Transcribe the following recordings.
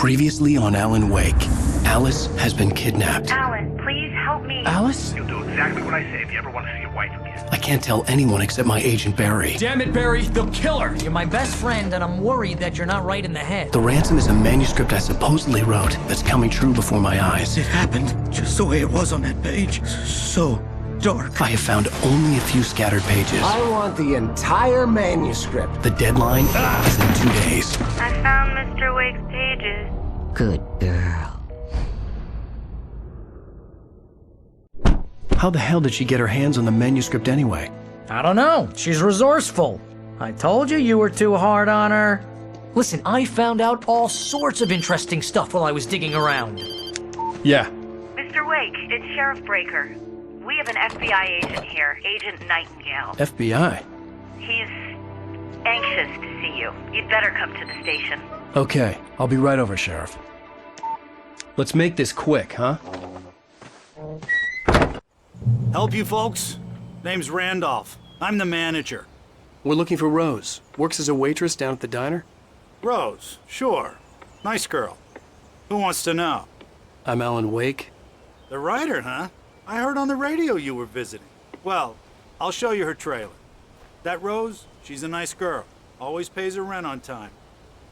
Previously on Alan Wake, Alice has been kidnapped. Alan, please help me. Alice? You'll do exactly what I say if you ever want to see your wife again. I can't tell anyone except my agent Barry. Damn it, Barry, they'll kill her! You're my best friend, and I'm worried that you're not right in the head. The ransom is a manuscript I supposedly wrote that's coming true before my eyes. It happened just the way it was on that page. So dark. I have found only a few scattered pages. I want the entire manuscript. The deadline is in 2 days. I found Mr. Wake's pages. Good girl. How the hell did she get her hands on the manuscript anyway? I don't know. She's resourceful. I told you were too hard on her. Listen, I found out all sorts of interesting stuff while I was digging around. Yeah. Mr. Wake, it's Sheriff Breaker. We have an FBI agent here, Agent Nightingale. FBI? He's anxious to see you. You'd better come to the station. Okay, I'll be right over, Sheriff. Let's make this quick, huh? Help you folks? Name's Randolph. I'm the manager. We're looking for Rose. Works as a waitress down at the diner. Rose, sure. Nice girl. Who wants to know? I'm Alan Wake. The writer, huh? I heard on the radio you were visiting. Well, I'll show you her trailer. That Rose, she's a nice girl. Always pays her rent on time.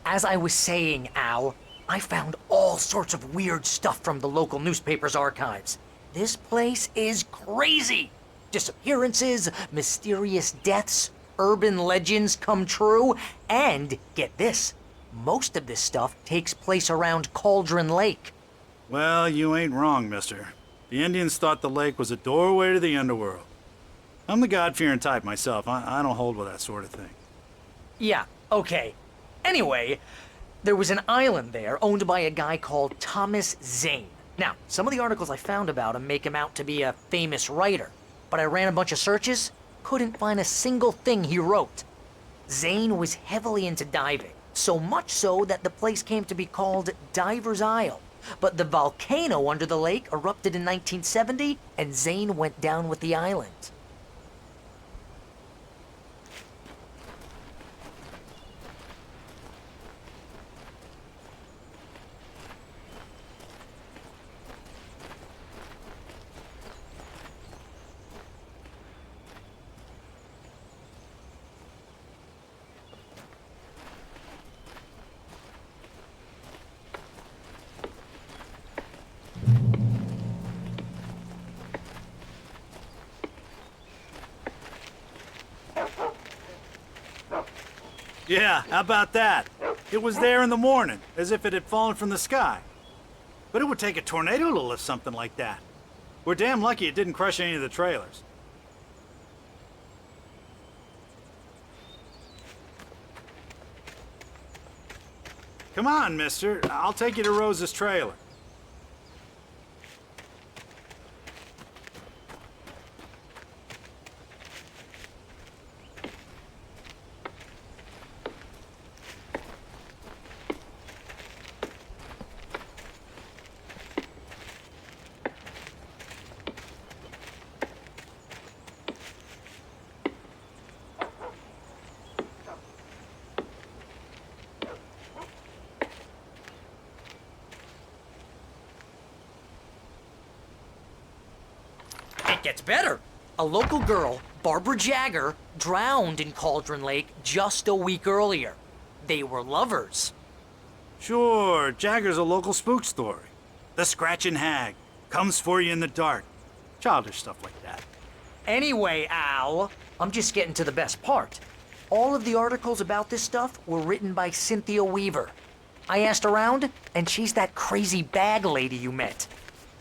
As I was saying, Al, I found all sorts of weird stuff from the local newspaper's archives. This place is crazy. Disappearances, mysterious deaths, urban legends come true, and get this, most of this stuff takes place around Cauldron Lake. Well, you ain't wrong, mister. The Indians thought the lake was a doorway to the underworld. I'm the God-fearing type myself. I don't hold with that sort of thing. Yeah, okay. Anyway, there was an island there owned by a guy called Thomas Zane. Now, some of the articles I found about him make him out to be a famous writer, but I ran a bunch of searches, couldn't find a single thing he wrote. Zane was heavily into diving, so much so that the place came to be called Diver's Isle. But the volcano under the lake erupted in 1970, and Zane went down with the island. Yeah, how about that? It was there in the morning, as if it had fallen from the sky. But it would take a tornado to lift something like that. We're damn lucky it didn't crush any of the trailers. Come on, mister. I'll take you to Rose's trailer. Gets better. A local girl, Barbara Jagger, drowned in Cauldron Lake just a week earlier. They were lovers. Sure, Jagger's a local spook story. The Scratching Hag comes for you in the dark. Childish stuff like that. Anyway, Al, I'm just getting to the best part. All of the articles about this stuff were written by Cynthia Weaver. I asked around, and she's that crazy bag lady you met.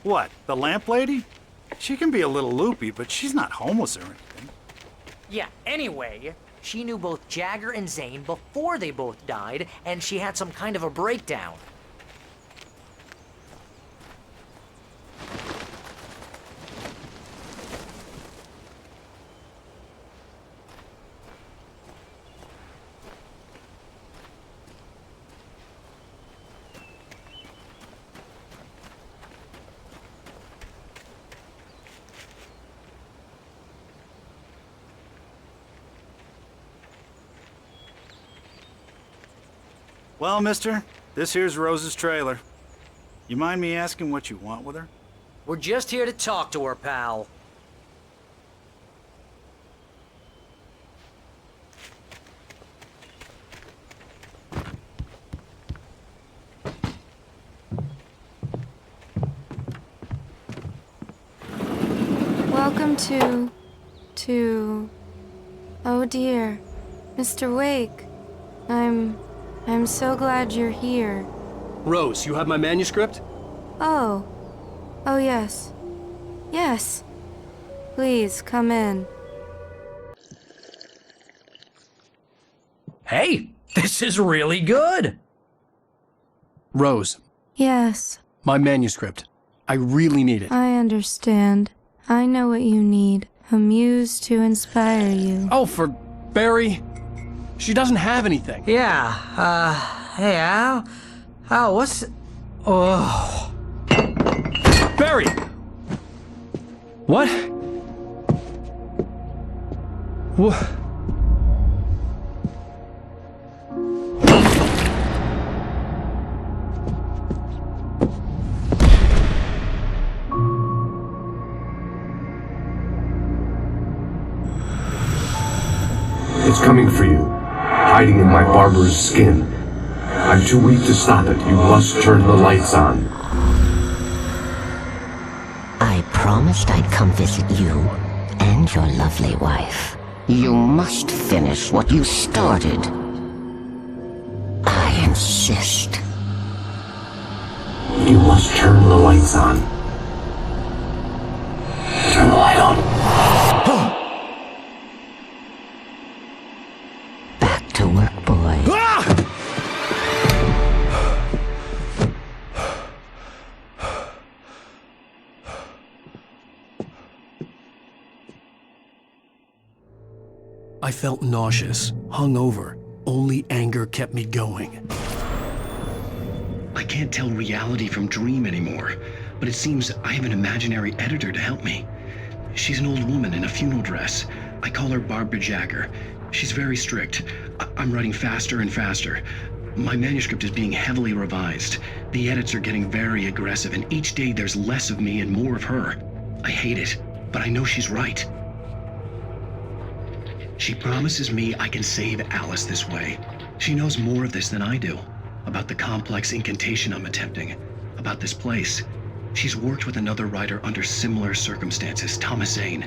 What, the lamp lady? She can be a little loopy, but she's not homeless or anything. Yeah, anyway, she knew both Jagger and Zane before they both died, and she had some kind of a breakdown. Well, mister, This here's Rose's trailer. You mind me asking what you want with her? We're just here to talk to her, pal. Welcome to... Oh dear, Mr. Wake. I'm so glad you're here. Rose, you have my manuscript? Oh. Oh yes. Yes. Please, come in. Hey, this is really good! Rose, Yes, my manuscript. I really need it. I understand. I know what you need. A muse to inspire you. Oh, for Barry? She doesn't have anything. Yeah, hey, Al? Al, what's... Oh... Barry! What? What? It's coming for you, hiding in my barber's skin. I'm too weak to stop it. You must turn the lights on. I promised I'd come visit you and your lovely wife. You must finish what you started. I insist. You must turn the lights on. Turn the light on. Back to work, boy. I felt nauseous, hungover. Only anger kept me going. I can't tell reality from dream anymore, but it seems I have an imaginary editor to help me. She's an old woman in a funeral dress. I call her Barbara Jagger. She's very strict. I'm writing faster and faster. My manuscript is being heavily revised. The edits are getting very aggressive, and each day there's less of me and more of her. I hate it, but I know she's right. She promises me I can save Alice this way. She knows more of this than I do. About the complex incantation I'm attempting. About this place. She's worked with another writer under similar circumstances, Thomas Zane.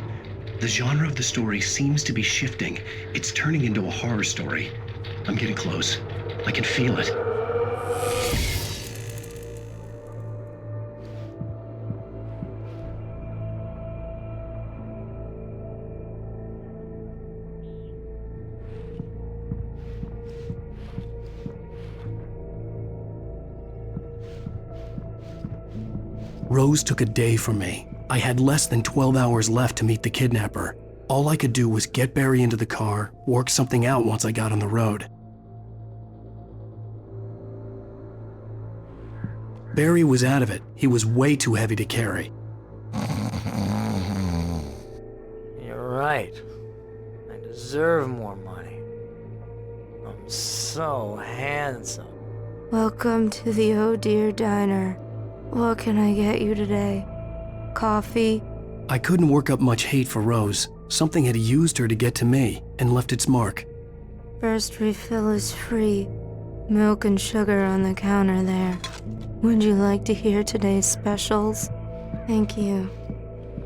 The genre of the story seems to be shifting. It's turning into a horror story. I'm getting close. I can feel it. Rose took a day from me. I had less than 12 hours left to meet the kidnapper. All I could do was get Barry into the car, work something out once I got on the road. Barry was out of it. He was way too heavy to carry. You're right. I deserve more money. I'm so handsome. Welcome to the Oh Dear Diner. What can I get you today? Coffee? I couldn't work up much hate for Rose. Something had used her to get to me and left its mark. First refill is free. Milk and sugar on the counter there. Would you like to hear today's specials? Thank you.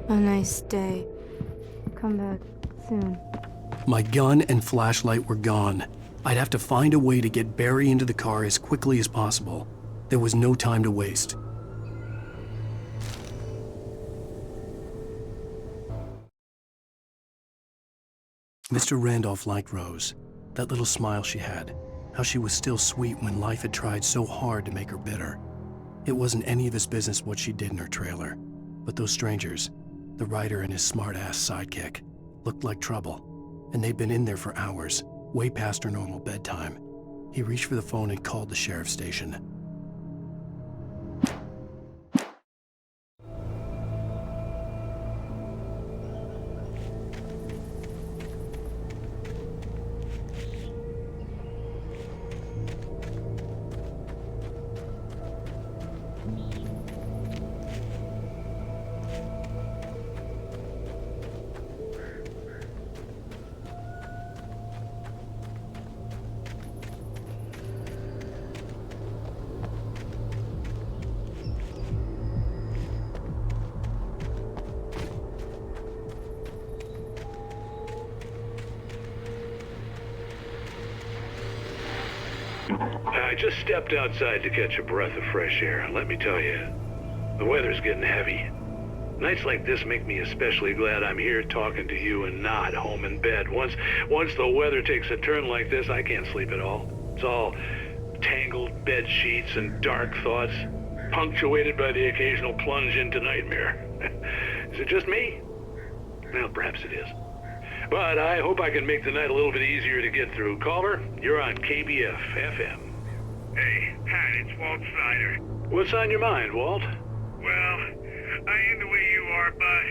A nice day. Come back soon. My gun and flashlight were gone. I'd have to find a way to get Barry into the car as quickly as possible. There was no time to waste. Mr. Randolph liked Rose. That little smile she had. How she was still sweet when life had tried so hard to make her bitter. It wasn't any of his business what she did in her trailer. But those strangers, the writer and his smart-ass sidekick, looked like trouble. And they'd been in there for hours, way past her normal bedtime. He reached for the phone and called the sheriff's station. I just stepped outside to catch a breath of fresh air. Let me tell you, the weather's getting heavy. Nights like this make me especially glad I'm here talking to you and not home in bed. Once the weather takes a turn like this, I can't sleep at all. It's all tangled bed sheets and dark thoughts, punctuated by the occasional plunge into nightmare. Is it just me? Well, perhaps it is. But I hope I can make the night a little bit easier to get through. Caller, you're on KBF FM. Hey, Pat, it's Walt Snyder. What's on your mind, Walt? Well, I am the way you are, but,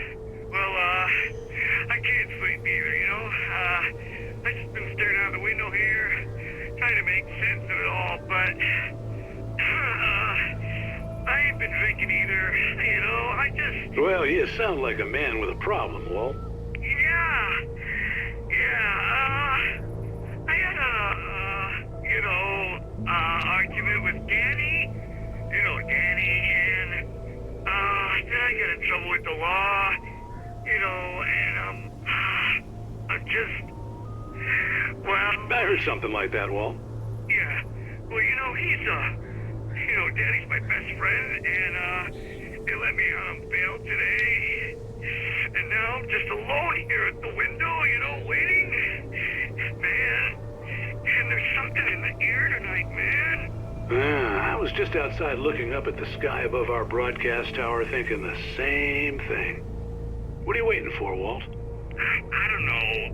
well, I can't sleep either, you know? I just been staring out the window here, trying to make sense of it all, but, I ain't been drinking either, you know? I just... Well, you sound like a man with a problem, Walt. I had argument with Danny, and, then I got in trouble with the law, and, I'm just, well... I heard something like that, Walt. Yeah, well, he's, Danny's my best friend, and, they let me out on bail today, and now I'm just alone here at the window, waiting. Man, and there's something in the air tonight, man. I was just outside looking up at the sky above our broadcast tower thinking the same thing. What are you waiting for, Walt? I don't know.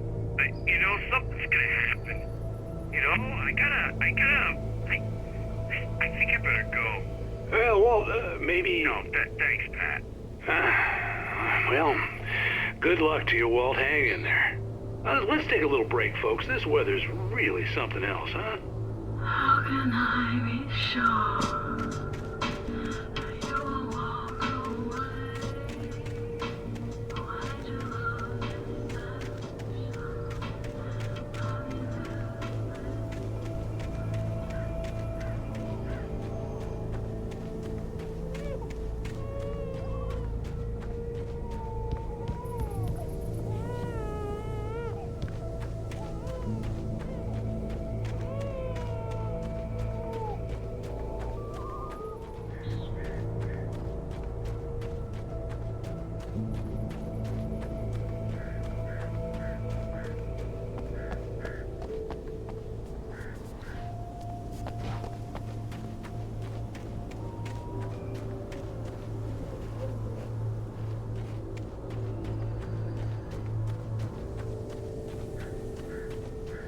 Something's gonna happen. I think I better go. Well, Walt, maybe... No, thanks, Pat. Well, good luck to you, Walt. Hang in there. Let's take a little break, folks. This weather's really something else, huh? How can I be sure you will walk away? Why did you lose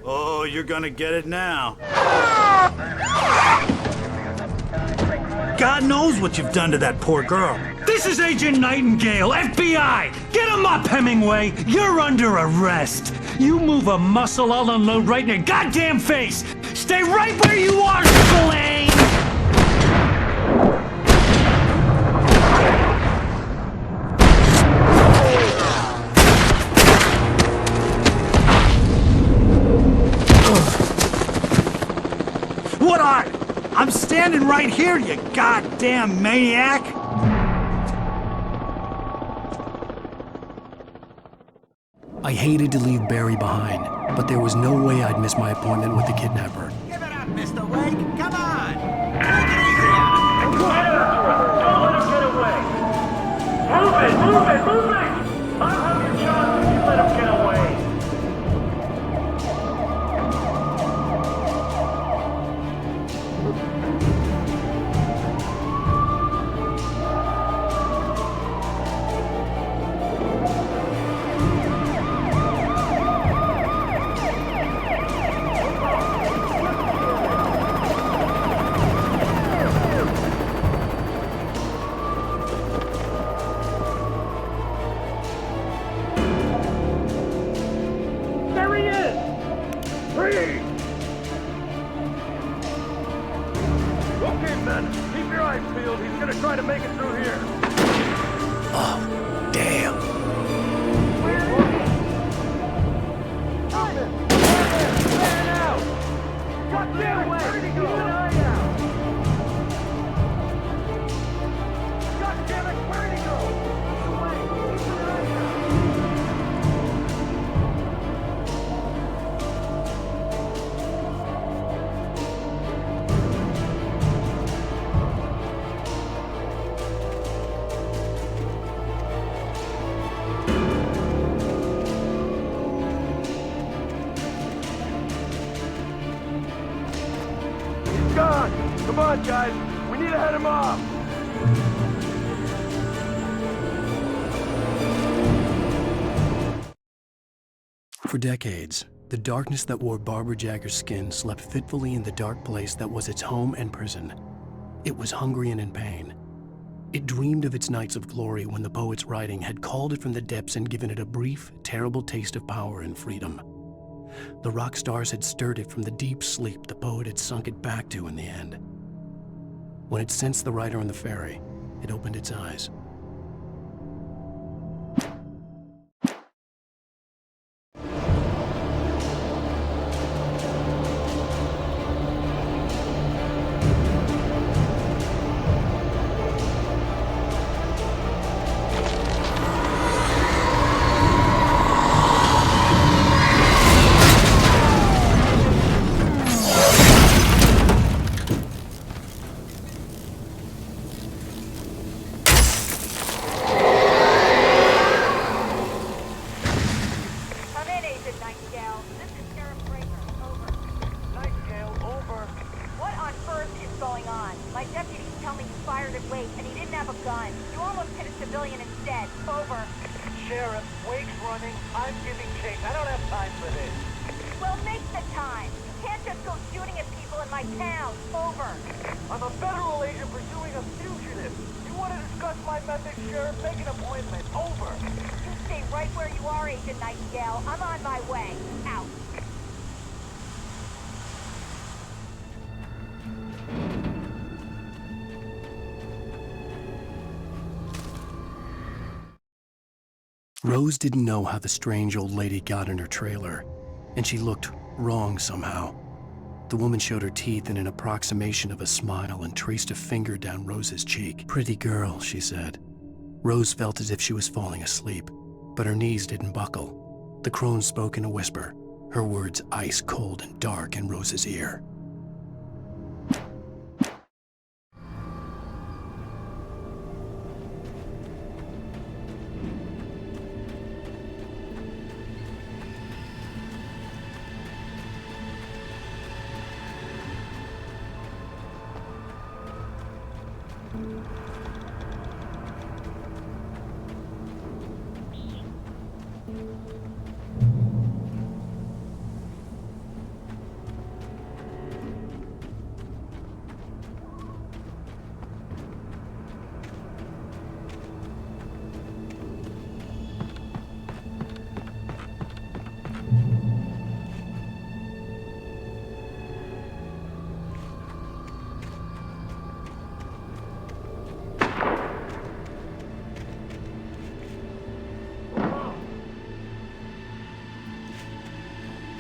Oh, you're gonna get it now. God knows what you've done to that poor girl. This is Agent Nightingale, FBI! Get him up, Hemingway! You're under arrest! You move a muscle, I'll unload right in your goddamn face! Stay right where you are, Spillane! What are? I'm standing right here, you goddamn maniac! I hated to leave Barry behind, but there was no way I'd miss my appointment with the kidnapper. Give it up, Mr. Wake! Come on! Don't let him get away! Move it! I'll have your shot if you let him get away! Come on, guys. We need to head him off. For decades, the darkness that wore Barbara Jagger's skin slept fitfully in the dark place that was its home and prison. It was hungry and in pain. It dreamed of its nights of glory when the poet's writing had called it from the depths and given it a brief, terrible taste of power and freedom. The rock stars had stirred it from the deep sleep the poet had sunk it back to in the end. When it sensed the writer on the ferry, it opened its eyes. Sheriff, Wake's running. I'm giving chase. I don't have time for this. Well, make the time. You can't just go shooting at people in my town. Over. I'm a federal agent pursuing a fugitive. You want to discuss my methods, Sheriff? Make an appointment. Over. You stay right where you are, Agent Nightingale. I'm on my way. Out. Rose didn't know how the strange old lady got in her trailer, and she looked wrong somehow. The woman showed her teeth in an approximation of a smile and traced a finger down Rose's cheek. "Pretty girl," she said. Rose felt as if she was falling asleep, but her knees didn't buckle. The crone spoke in a whisper, her words ice cold and dark in Rose's ear.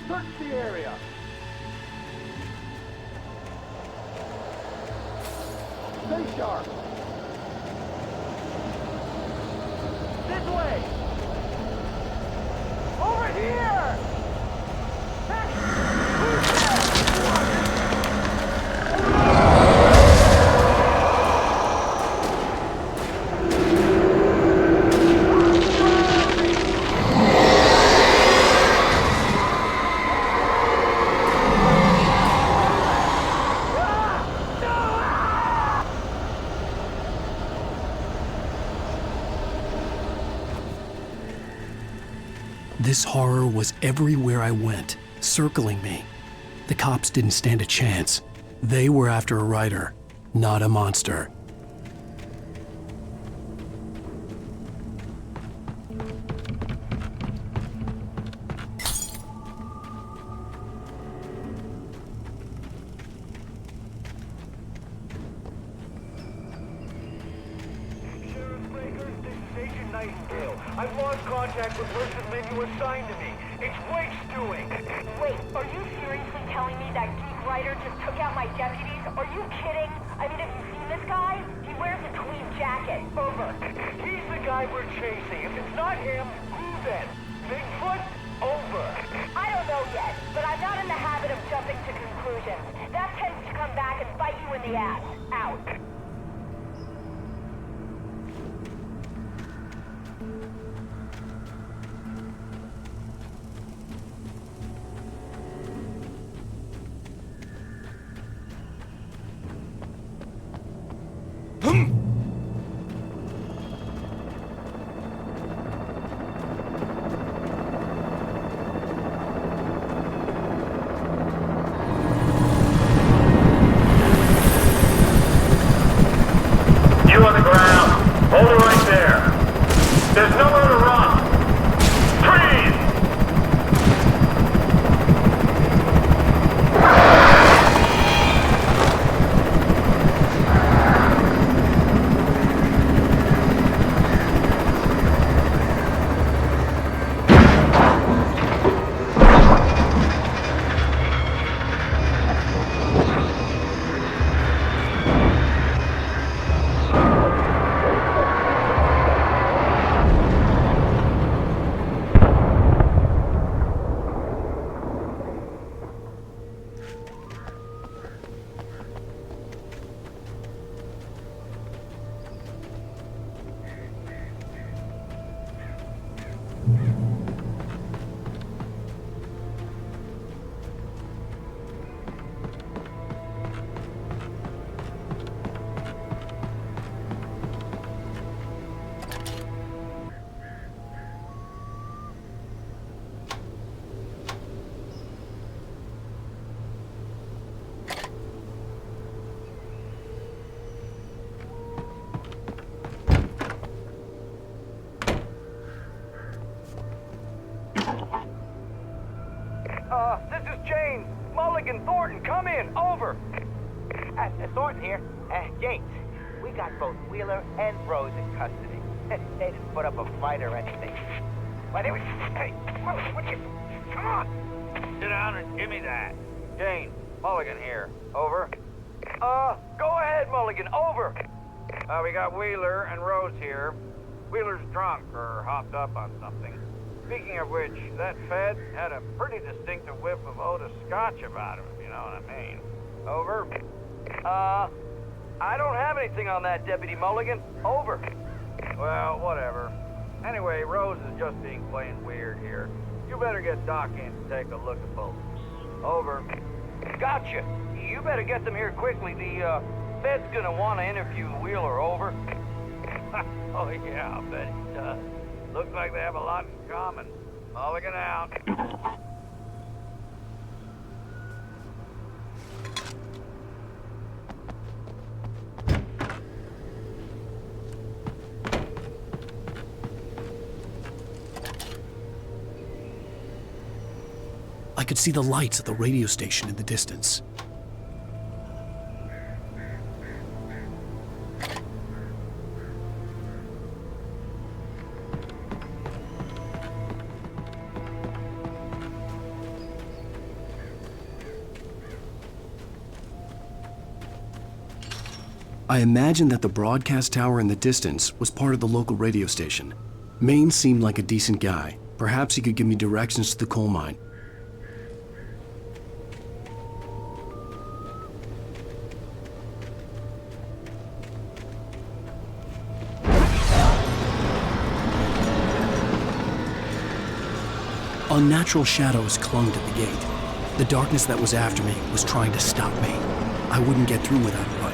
Search the area. Stay sharp. This way. Over here. Hey, who's there? This horror was everywhere I went, circling me. The cops didn't stand a chance. They were after a writer, not a monster. I've lost contact with person menu assigned to me. It's Wake's doing. Wait, are you seriously telling me that geek writer just took out my deputies? Are you kidding? I mean, have you seen this guy? He wears a tweed jacket. Over. He's the guy we're chasing. If it's not him, who then? Bigfoot? Over. I don't know yet, but I'm not in the habit of jumping to conclusions. That tends to come back and bite you in the ass. Out. We got both Wheeler and Rose in custody. They didn't put up a fight or anything. Why, they were... Hey, Mulligan, what you... Come on! Sit down and give me that. Jane, Mulligan here. Over. Go ahead, Mulligan. Over. We got Wheeler and Rose here. Wheeler's drunk or hopped up on something. Speaking of which, that Fed had a pretty distinctive whiff of Otis Scotch about him, if you know what I mean. Over. I don't have anything on that, Deputy Mulligan. Over. Well, whatever. Anyway, Rose is just being plain weird here. You better get Doc in to take a look at both. Over. Gotcha. You better get them here quickly. The, Fed's gonna want to interview Wheeler. Over. Oh, yeah, I bet he does. Looks like they have a lot in common. Mulligan out. I could see the lights of the radio station in the distance. I imagined that the broadcast tower in the distance was part of the local radio station. Maine seemed like a decent guy. Perhaps he could give me directions to the coal mine. Unnatural shadows clung to the gate. The darkness that was after me was trying to stop me. I wouldn't get through without a light.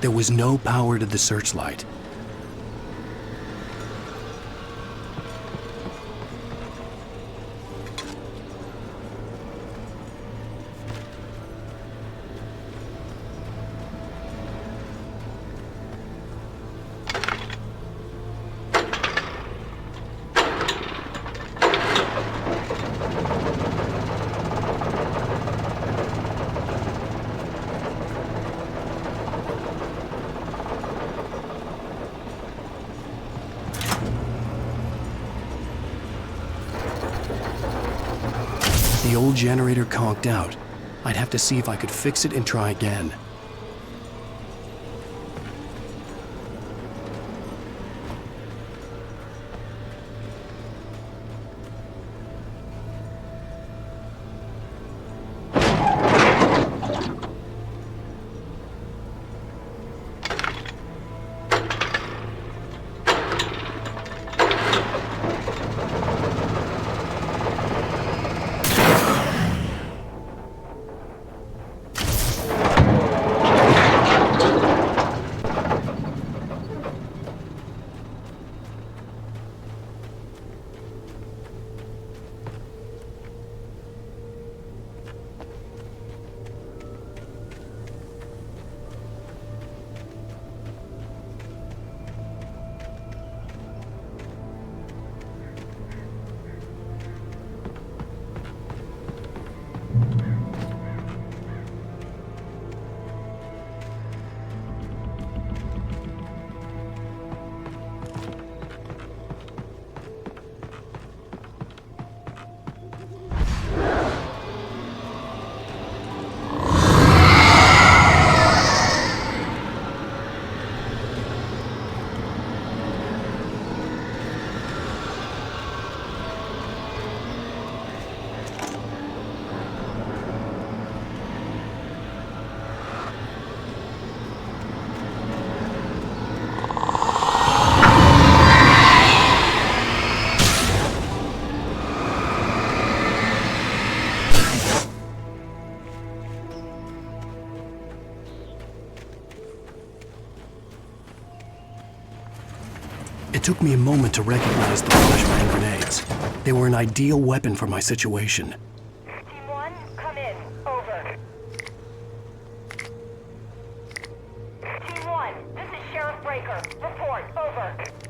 There was no power to the searchlight. The old generator conked out. I'd have to see if I could fix it and try again. It took me a moment to recognize the flashbang grenades. They were an ideal weapon for my situation. Team 1, come in. Over. Team 1, this is Sheriff Breaker. Report. Over.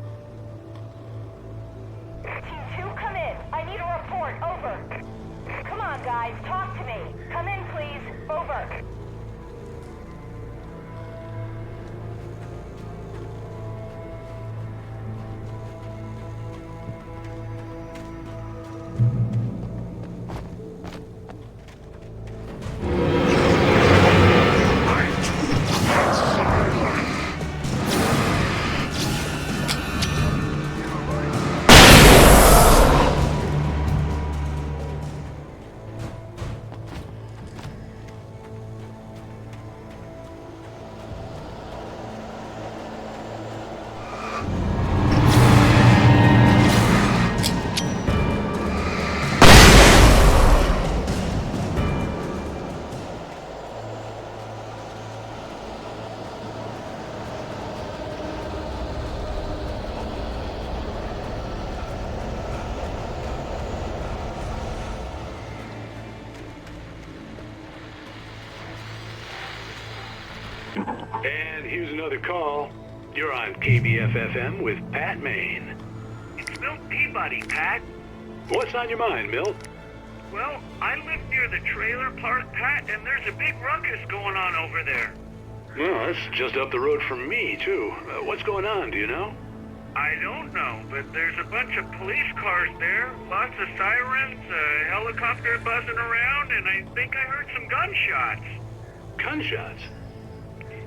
And here's another call. You're on KBF-FM with Pat Maine. It's Milt Peabody, Pat. What's on your mind, Milt? Well, I live near the trailer park, Pat, and there's a big ruckus going on over there. Well, that's just up the road from me, too. What's going on, do you know? I don't know, but there's a bunch of police cars there, lots of sirens, a helicopter buzzing around, and I think I heard some gunshots. Gunshots?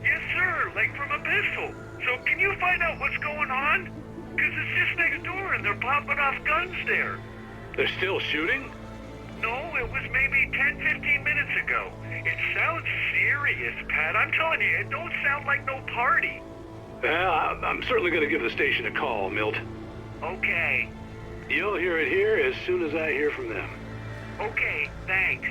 Yes, sir, like from a pistol. So can you find out what's going on? Because it's just next door and they're popping off guns there. They're still shooting? No, it was maybe 10, 15 minutes ago. It sounds serious, Pat. I'm telling you, it don't sound like no party. Well, I'm certainly going to give the station a call, Milt. Okay. You'll hear it here as soon as I hear from them. Okay, thanks.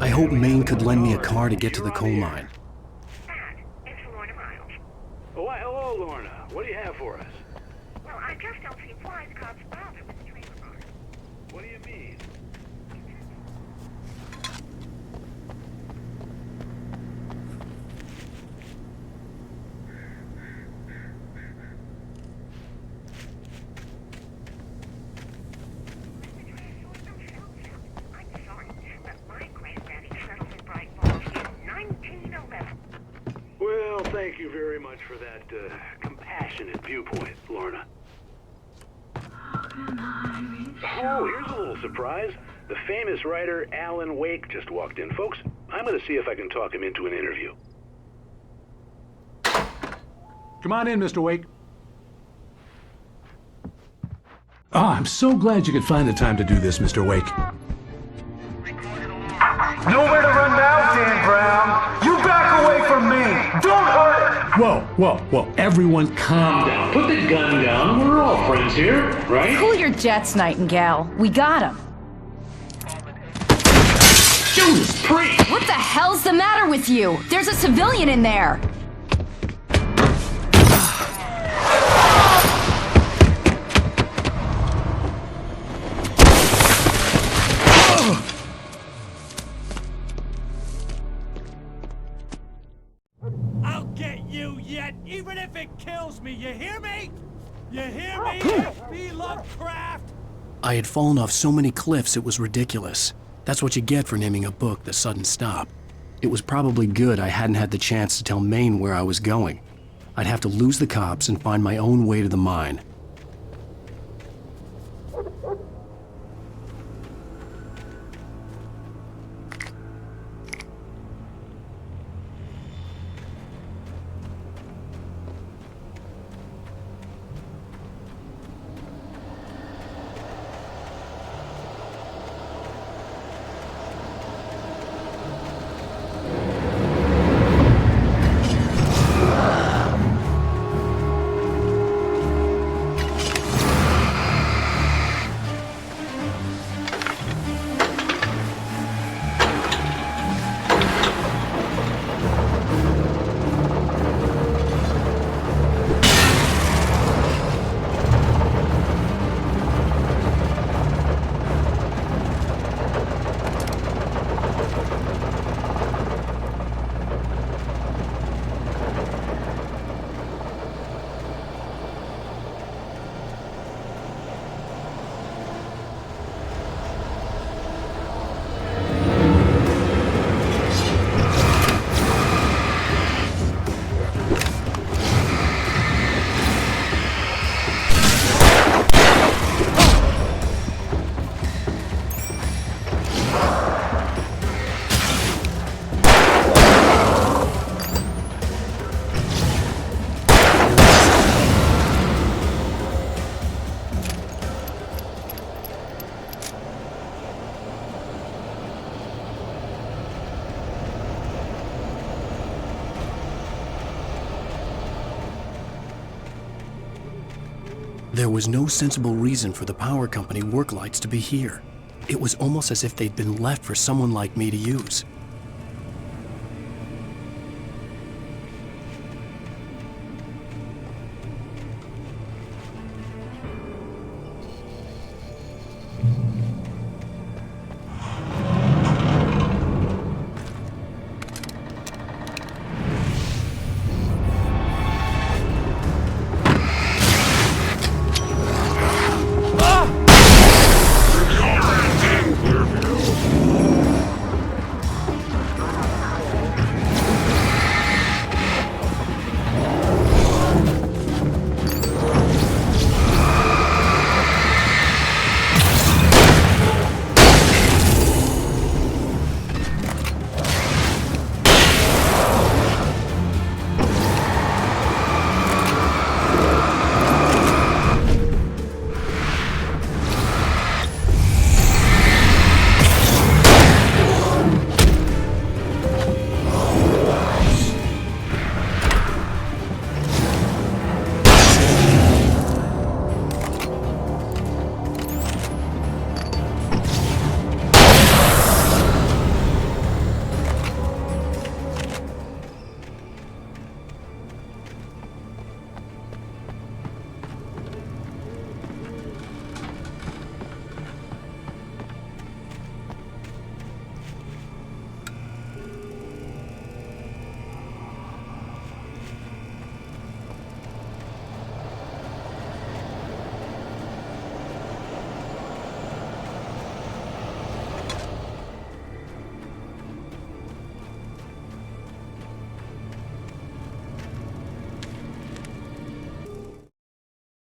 I hope Maine could lend me a car to get to the coal mine. It's Lorna Miles. Oh, why, hello, Lorna. What do you have for us? Well, I just don't see why the cops bother with the trailer park. What do you mean? I'm sorry, but my granddaddy settled in Bright Falls in 1911. Well, thank you very much for that compassionate viewpoint, Lorna. Oh, here's a little surprise. The famous writer Alan Wake just walked in. Folks, I'm going to see if I can talk him into an interview. Come on in, Mr. Wake. Oh, I'm so glad you could find the time to do this, Mr. Wake. Nowhere to run now, Dan Brown. Don't hurt it! Whoa. Everyone calm down. Put the gun down. We're all friends here, right? Cool your jets, Nightingale. We got him. Judas Priest! What the hell's the matter with you? There's a civilian in there. I'll get you yet, even if it kills me. You hear me? You hear me? Be Lovecraft. I had fallen off so many cliffs it was ridiculous. That's what you get for naming a book The Sudden Stop. It was probably good I hadn't had the chance to tell Maine where I was going. I'd have to lose the cops and find my own way to the mine. There was no sensible reason for the power company work lights to be here. It was almost as if they'd been left for someone like me to use.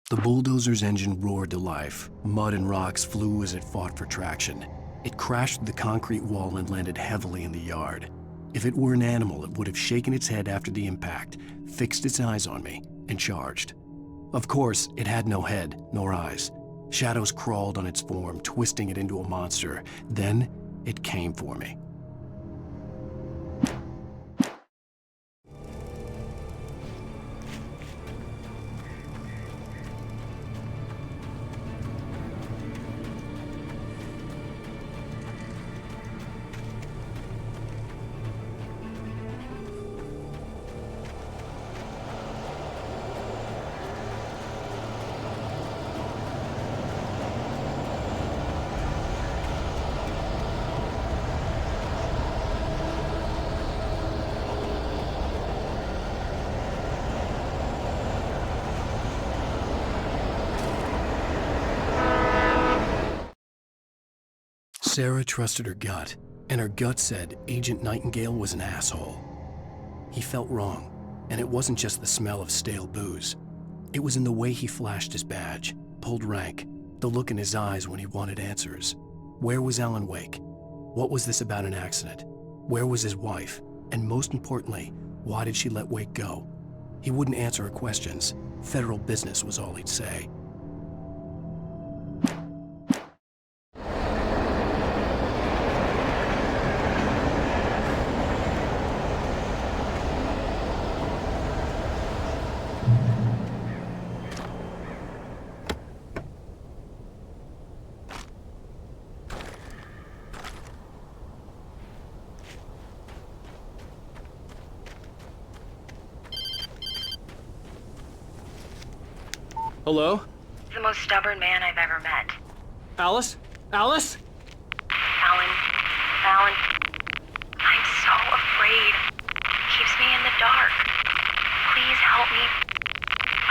The bulldozer's engine roared to life. Mud and rocks flew as it fought for traction. It crashed through the concrete wall and landed heavily in the yard. If it were an animal, it would have shaken its head after the impact, fixed its eyes on me, and charged. Of course, it had no head, nor eyes. Shadows crawled on its form, twisting it into a monster. Then, it came for me. Sarah trusted her gut, and her gut said Agent Nightingale was an asshole. He felt wrong, and it wasn't just the smell of stale booze. It was in the way he flashed his badge, pulled rank, the look in his eyes when he wanted answers. Where was Alan Wake? What was this about an accident? Where was his wife? And most importantly, why did she let Wake go? He wouldn't answer her questions. Federal business was all he'd say. Hello? The most stubborn man I've ever met. Alice? Alice? Alan. I'm so afraid. It keeps me in the dark. Please help me.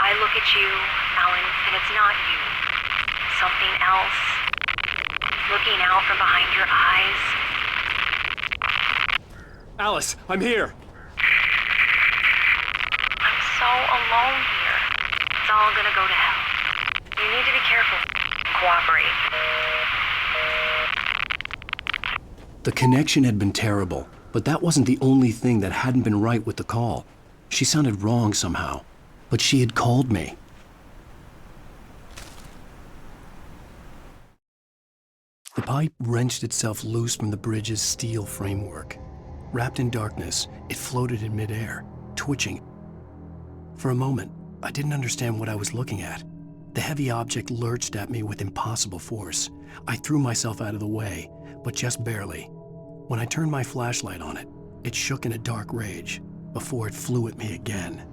I look at you, Alan, and it's not you. Something else. Looking out from behind your eyes. Alice, I'm here. I'm so alone here. It's all gonna go to hell. You need to be careful. Cooperate. The connection had been terrible, but that wasn't the only thing that hadn't been right with the call. She sounded wrong somehow, but she had called me. The pipe wrenched itself loose from the bridge's steel framework. Wrapped in darkness, it floated in midair, twitching. For a moment, I didn't understand what I was looking at. The heavy object lurched at me with impossible force. I threw myself out of the way, but just barely. When I turned my flashlight on it, it shook in a dark rage before it flew at me again.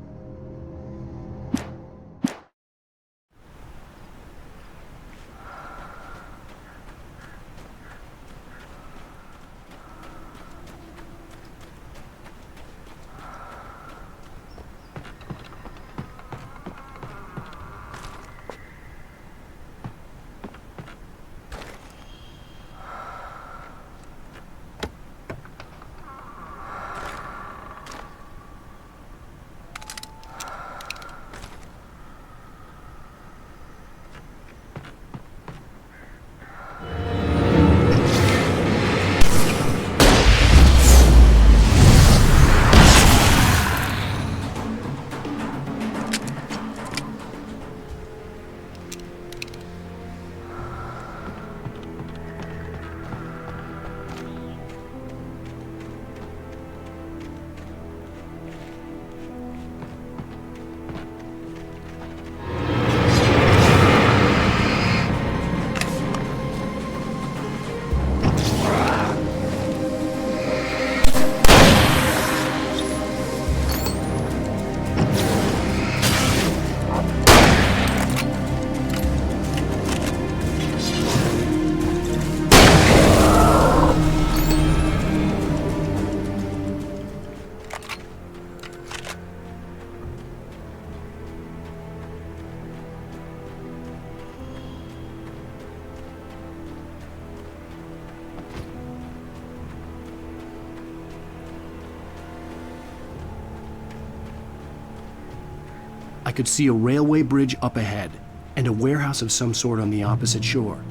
I could see a railway bridge up ahead and a warehouse of some sort on the opposite shore.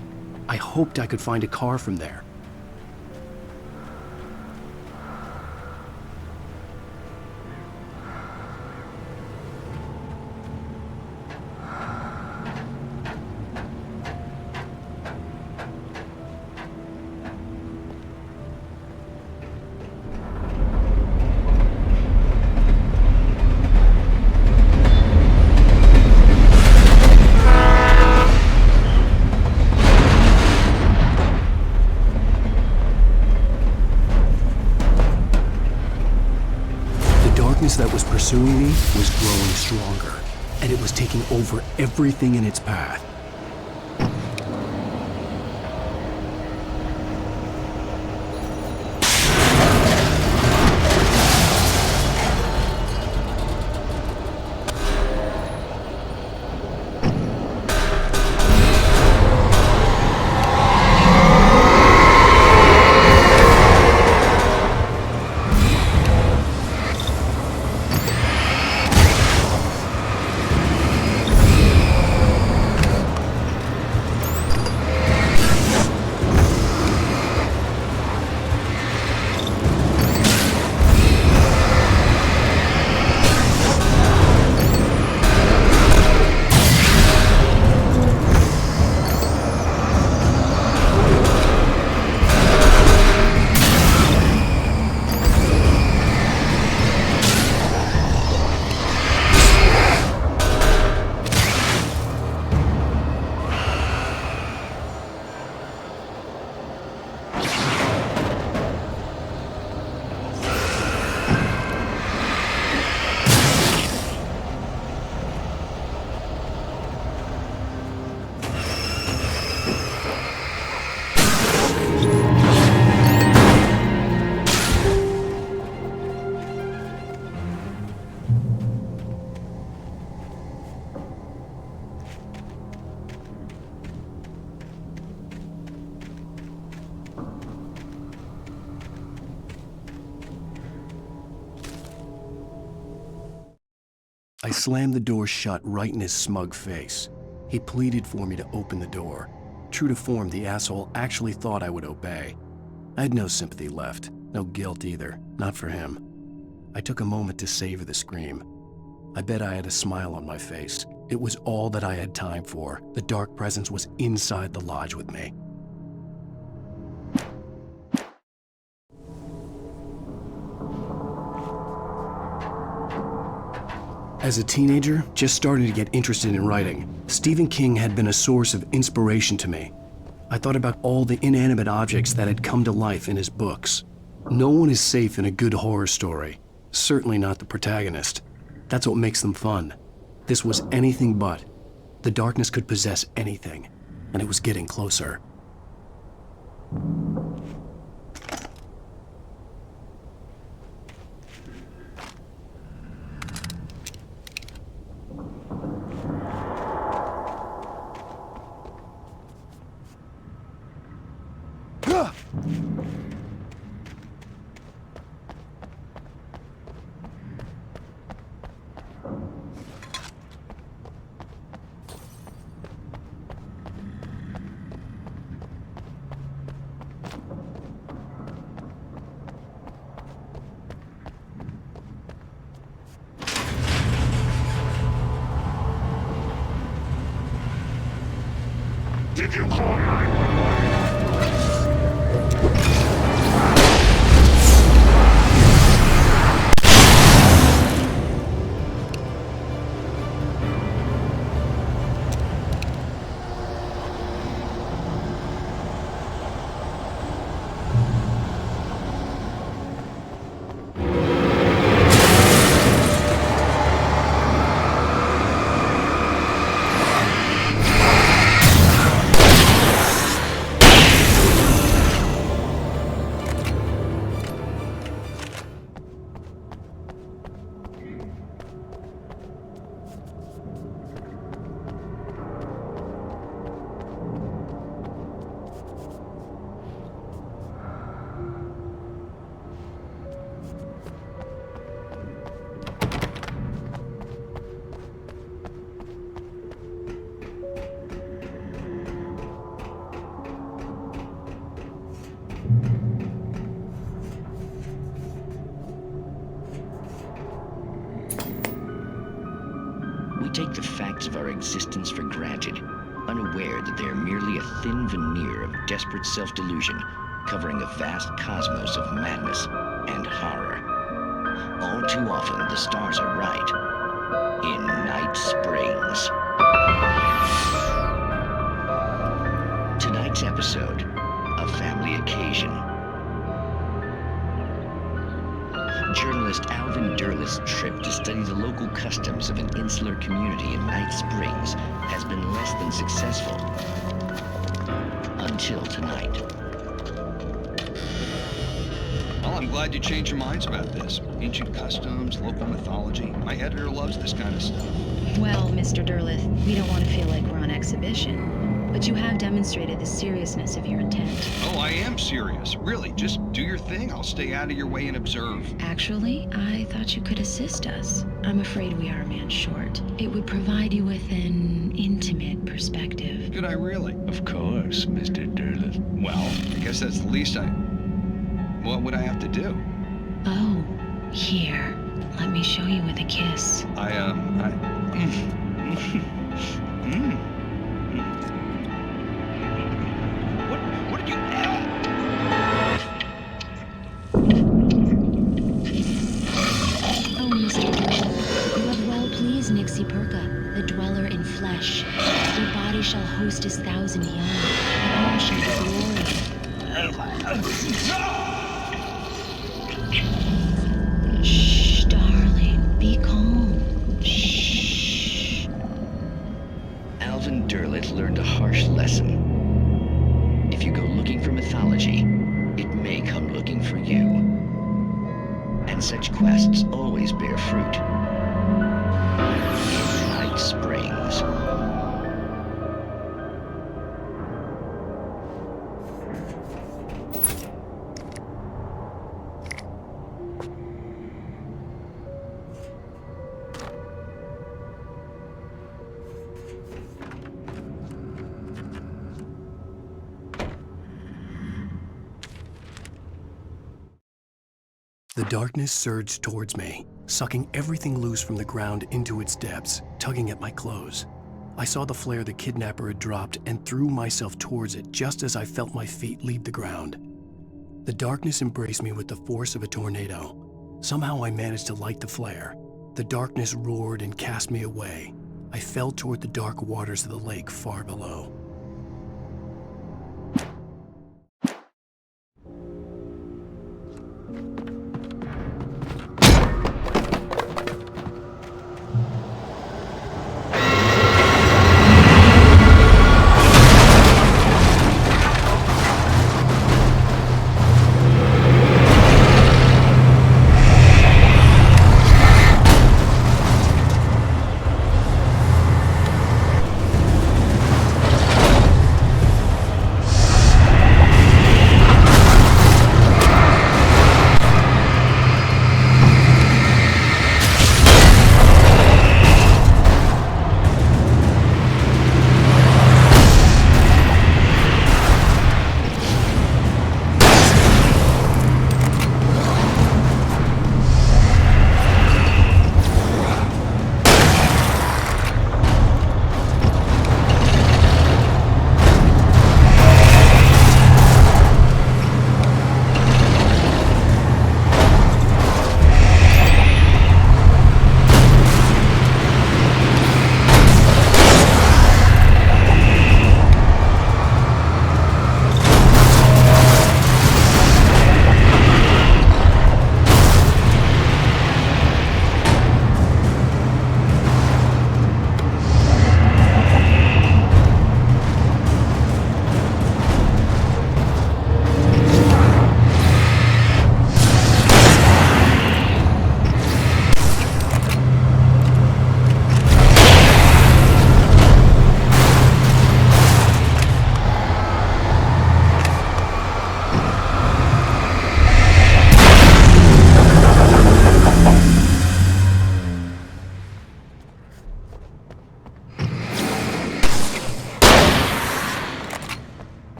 I hoped I could find a car from there. That was pursuing me was growing stronger, and it was taking over everything in its path. I slammed the door shut right in his smug face. He pleaded for me to open the door. True to form, the asshole actually thought I would obey. I had no sympathy left, no guilt either, not for him. I took a moment to savor the scream. I bet I had a smile on my face. It was all that I had time for. The dark presence was inside the lodge with me. As a teenager, just starting to get interested in writing, Stephen King had been a source of inspiration to me. I thought about all the inanimate objects that had come to life in his books. No one is safe in a good horror story, certainly not the protagonist. That's what makes them fun. This was anything but. The darkness could possess anything, and it was getting closer. Did you call 911? We take the facts of our existence for granted, unaware that they are merely a thin veneer of desperate self-delusion, covering a vast cosmos of madness and horror. All too often, the stars are right. In Night Springs. Tonight's episode, a family occasion. Journalist Alvin Derleth's trip to study the local customs of an insular community in Night Springs has been less than successful. Until tonight. Well, I'm glad you changed your minds about this. Ancient customs, local mythology. My editor loves this kind of stuff. Well, Mr. Derleth, we don't want to feel like we're on exhibition. But you have demonstrated the seriousness of your intent. Oh, I am serious. Really, just do your thing. I'll stay out of your way and observe. Actually, I thought you could assist us. I'm afraid we are a man short. It would provide you with an intimate perspective. Could I really? Of course, Mr. Derleth. Well, I guess that's the least What would I have to do? Oh, here. Let me show you with a kiss. What did you... Oh, Mr. Derleth, you have well pleased Nixie Perka, the dweller in flesh. Your body shall host his 1,000 young, and all shall be glory. Shh, darling, be calm. Shh. Alvin Derleth learned a harsh lesson. If you go looking for mythology, it may come looking for you. And such quests always bear fruit. Night Springs. The darkness surged towards me, sucking everything loose from the ground into its depths, tugging at my clothes. I saw the flare the kidnapper had dropped and threw myself towards it just as I felt my feet leave the ground. The darkness embraced me with the force of a tornado. Somehow I managed to light the flare. The darkness roared and cast me away. I fell toward the dark waters of the lake far below.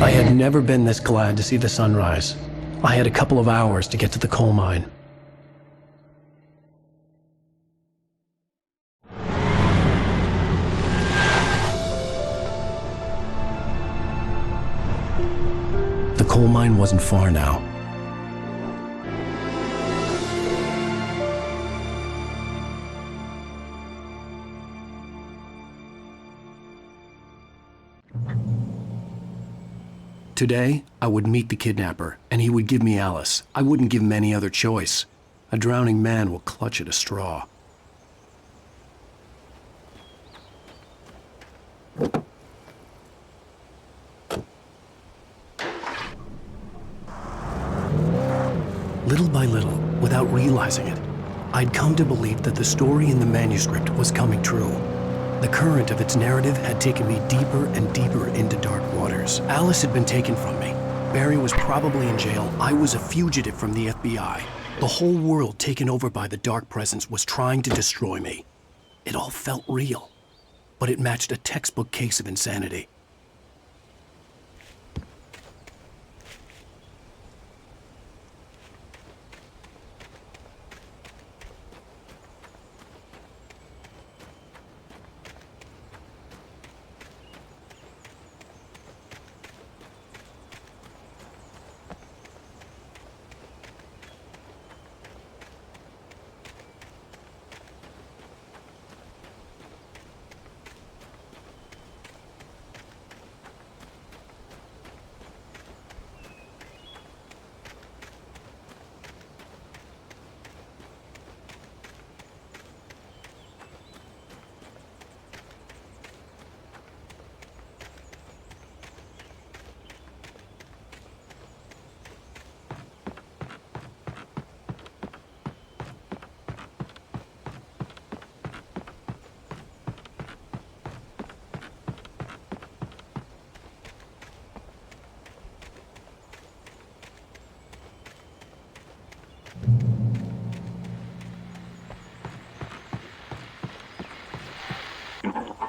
I had never been this glad to see the sunrise. I had a couple of hours to get to the coal mine. The coal mine wasn't far now. Today, I would meet the kidnapper, and he would give me Alice. I wouldn't give him any other choice. A drowning man will clutch at a straw. Little by little, without realizing it, I'd come to believe that the story in the manuscript was coming true. The current of its narrative had taken me deeper and deeper into dark waters. Alice had been taken from me. Barry was probably in jail. I was a fugitive from the FBI. The whole world taken over by the dark presence was trying to destroy me. It all felt real, but it matched a textbook case of insanity.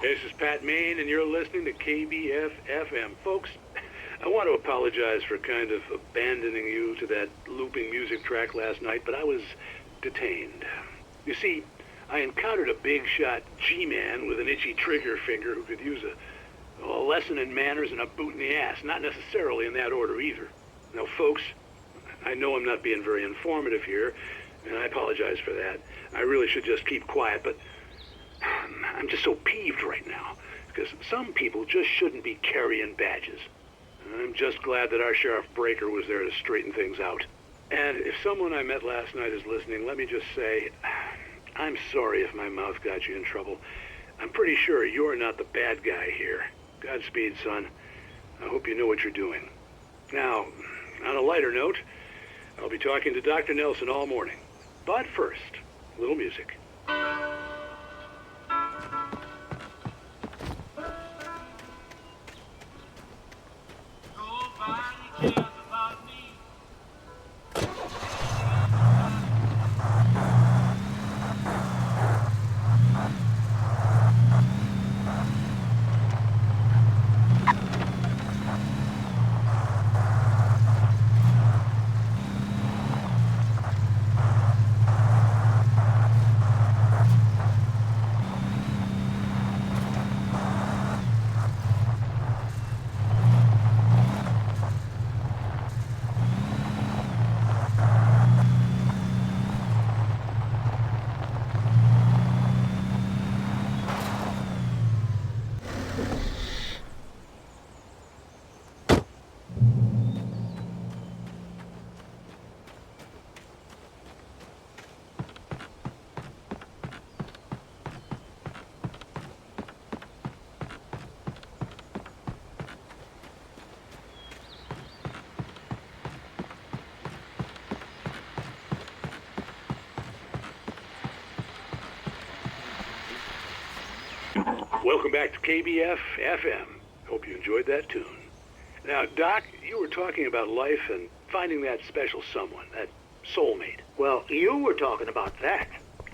This is Pat Main, and you're listening to KBF FM. Folks, I want to apologize for kind of abandoning you to that looping music track last night, but I was detained. You see, I encountered a big-shot G-man with an itchy trigger finger who could use a lesson in manners and a boot in the ass, not necessarily in that order either. Now, folks, I know I'm not being very informative here, and I apologize for that. I really should just keep quiet, but I'm just so peeved right now, because some people just shouldn't be carrying badges. I'm just glad that our Sheriff Breaker was there to straighten things out. And if someone I met last night is listening, let me just say, I'm sorry if my mouth got you in trouble. I'm pretty sure you're not the bad guy here. Godspeed, son. I hope you know what you're doing. Now, on a lighter note, I'll be talking to Dr. Nelson all morning. But first, a little music. Welcome back to KBF FM. Hope you enjoyed that tune. Now, Doc, you were talking about life and finding that special someone, that soulmate. Well, you were talking about that.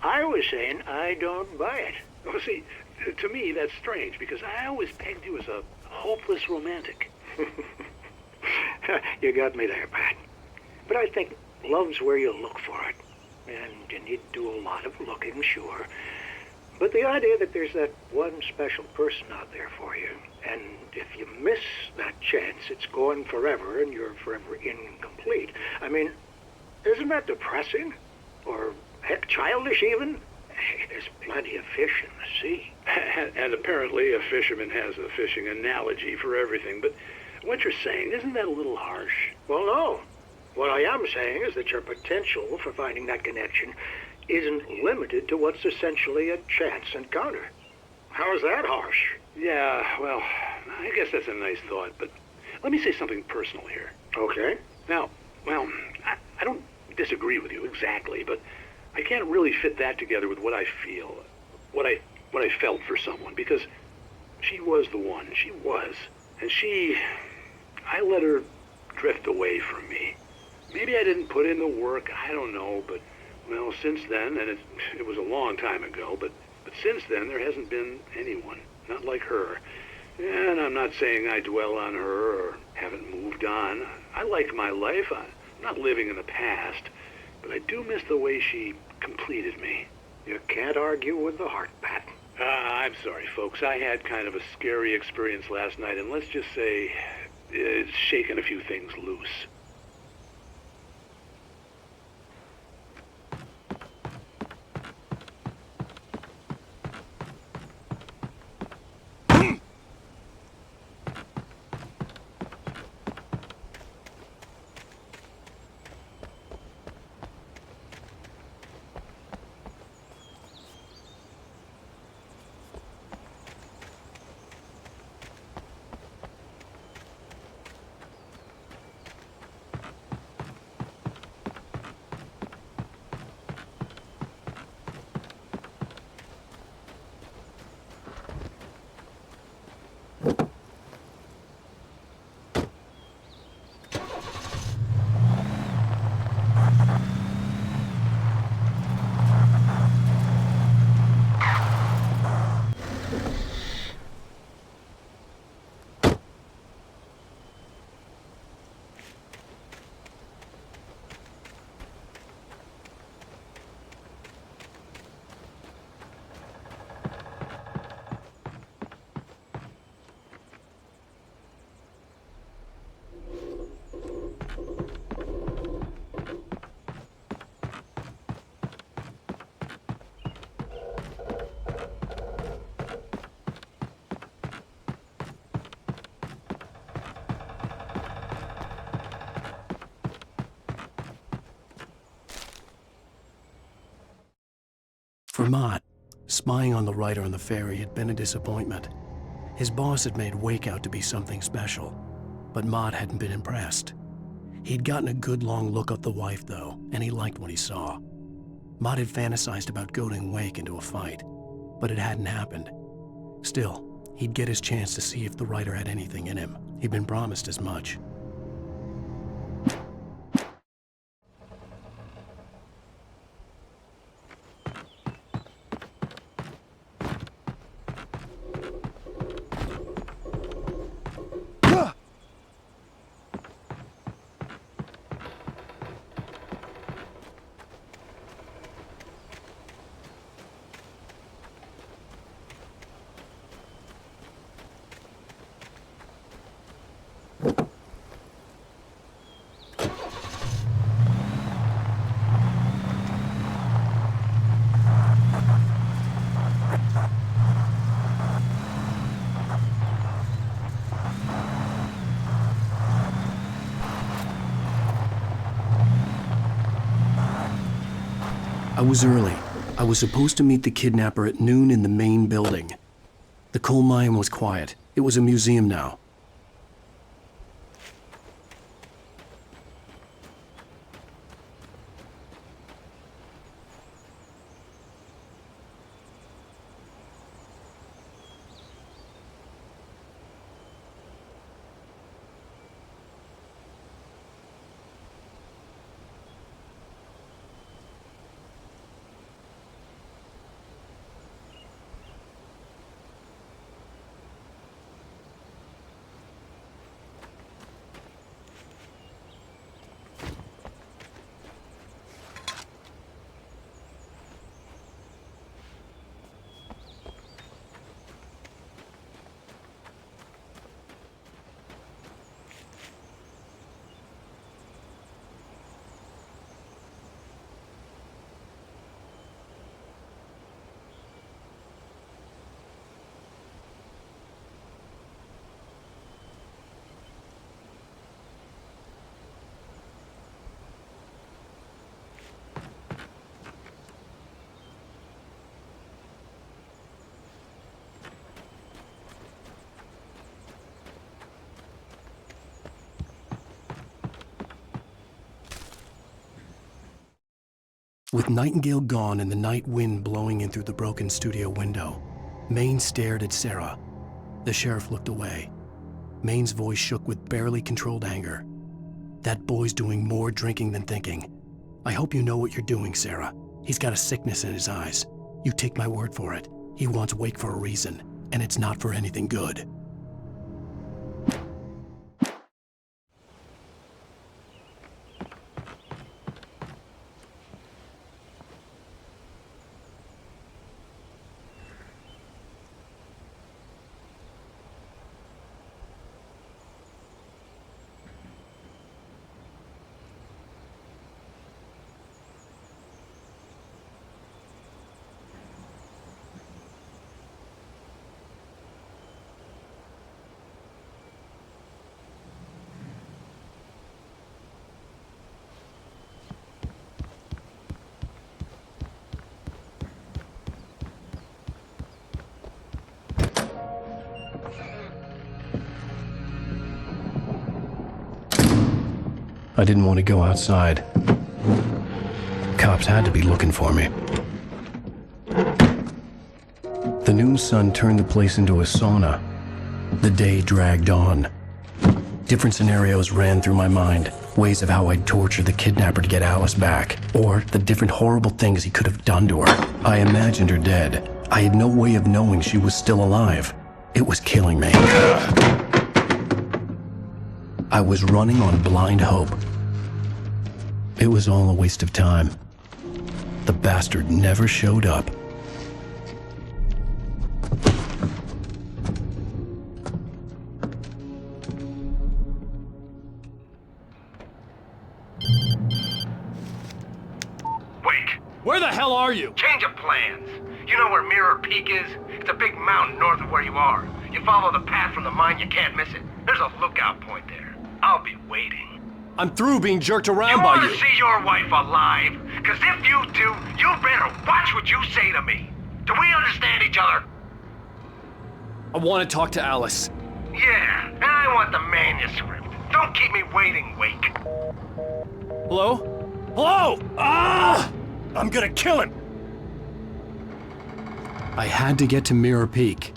I was saying I don't buy it. Well, see, to me, that's strange, because I always pegged you as a hopeless romantic. You got me there, Pat. But I think love's where you look for it. And you need to do a lot of looking, sure. But the idea that there's that one special person out there for you, and if you miss that chance, it's gone forever and you're forever incomplete. I mean, isn't that depressing? Or, heck, childish even? There's plenty of fish in the sea. And apparently a fisherman has a fishing analogy for everything, but what you're saying, isn't that a little harsh? Well, no. What I am saying is that your potential for finding that connection isn't limited to what's essentially a chance encounter. How is that harsh? Yeah, well, I guess that's a nice thought, but let me say something personal here. Okay. Now, well, I don't disagree with you exactly, but I can't really fit that together with what I feel, what I felt for someone, because she was the one. She was. And I let her drift away from me. Maybe I didn't put in the work, I don't know, but well, since then, and it was a long time ago, but since then there hasn't been anyone, not like her. And I'm not saying I dwell on her or haven't moved on. I like my life. I'm not living in the past, but I do miss the way she completed me. You can't argue with the heart, Pat. I'm sorry, folks. I had kind of a scary experience last night, and let's just say it's shaken a few things loose. For Mott, spying on the writer on the ferry had been a disappointment. His boss had made Wake out to be something special, but Mott hadn't been impressed. He'd gotten a good long look at the wife, though, and he liked what he saw. Mott had fantasized about goading Wake into a fight, but it hadn't happened. Still, he'd get his chance to see if the writer had anything in him. He'd been promised as much. I was early. I was supposed to meet the kidnapper at noon in the main building. The coal mine was quiet. It was a museum now. With Nightingale gone and the night wind blowing in through the broken studio window, Maine stared at Sarah. The sheriff looked away. Maine's voice shook with barely controlled anger. That boy's doing more drinking than thinking. I hope you know what you're doing, Sarah. He's got a sickness in his eyes. You take my word for it. He wants Wake for a reason, and it's not for anything good. I didn't want to go outside. Cops had to be looking for me. The noon sun turned the place into a sauna. The day dragged on. Different scenarios ran through my mind. Ways of how I'd torture the kidnapper to get Alice back. Or the different horrible things he could have done to her. I imagined her dead. I had no way of knowing she was still alive. It was killing me. I was running on blind hope. It was all a waste of time. The bastard never showed up. Wake! Where the hell are you? Change of plans. You know where Mirror Peak is? It's a big mountain north of where you are. You follow the path from the mine, you can't miss it. There's a lookout point there. I'll be waiting. I'm through being jerked around You by want you. to see your wife alive? Because if you do, you better watch what you say to me. Do we understand each other? I want to talk to Alice. Yeah, and I want the manuscript. Don't keep me waiting, Wake. Hello? Hello! Ah! I'm gonna kill him! I had to get to Mirror Peak.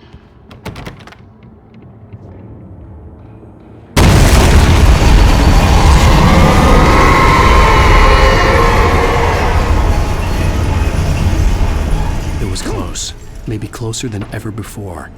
It was close, maybe closer than ever before.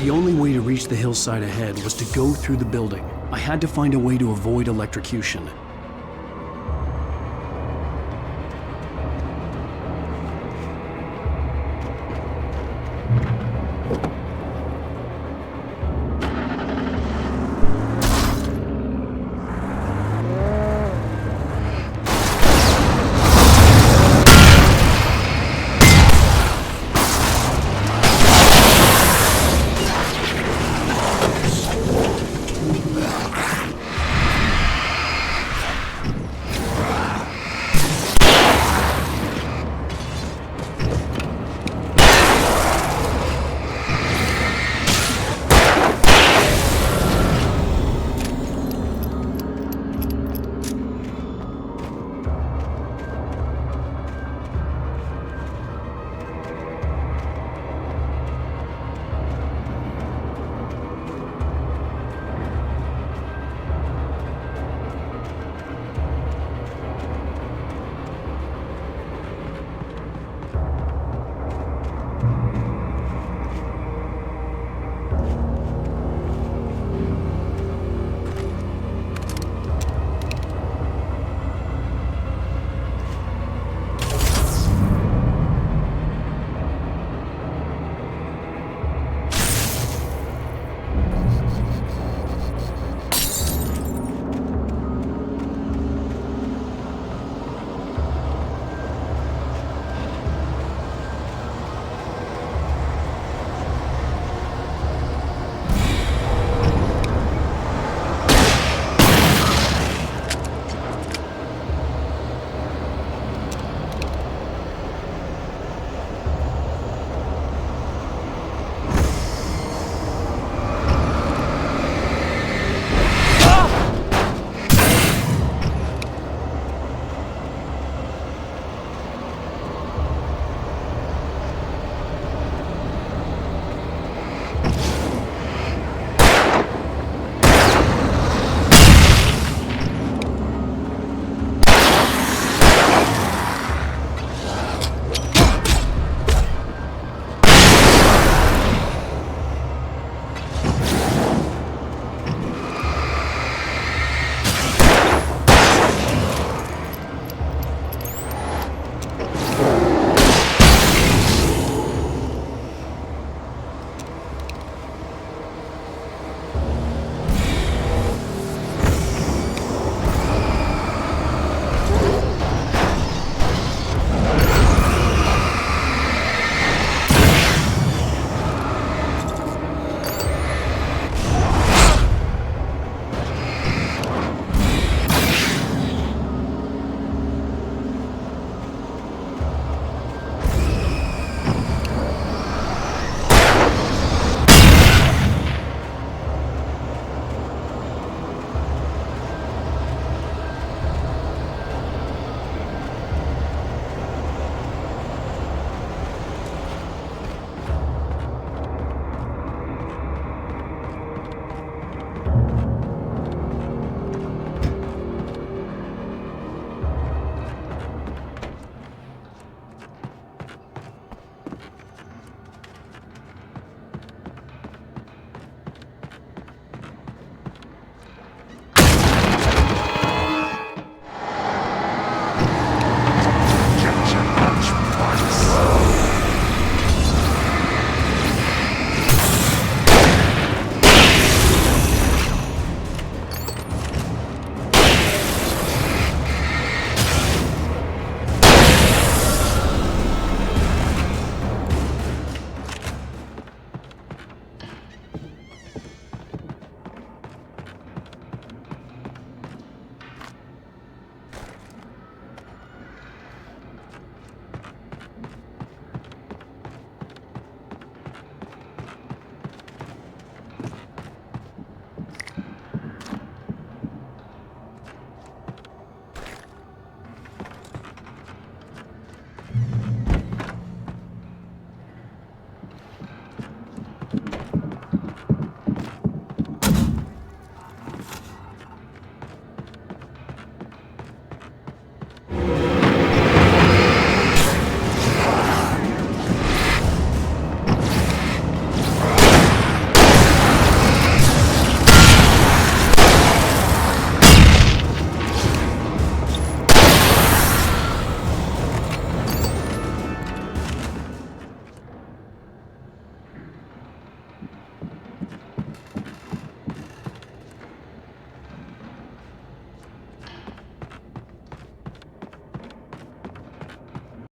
The only way to reach the hillside ahead was to go through the building. I had to find a way to avoid electrocution.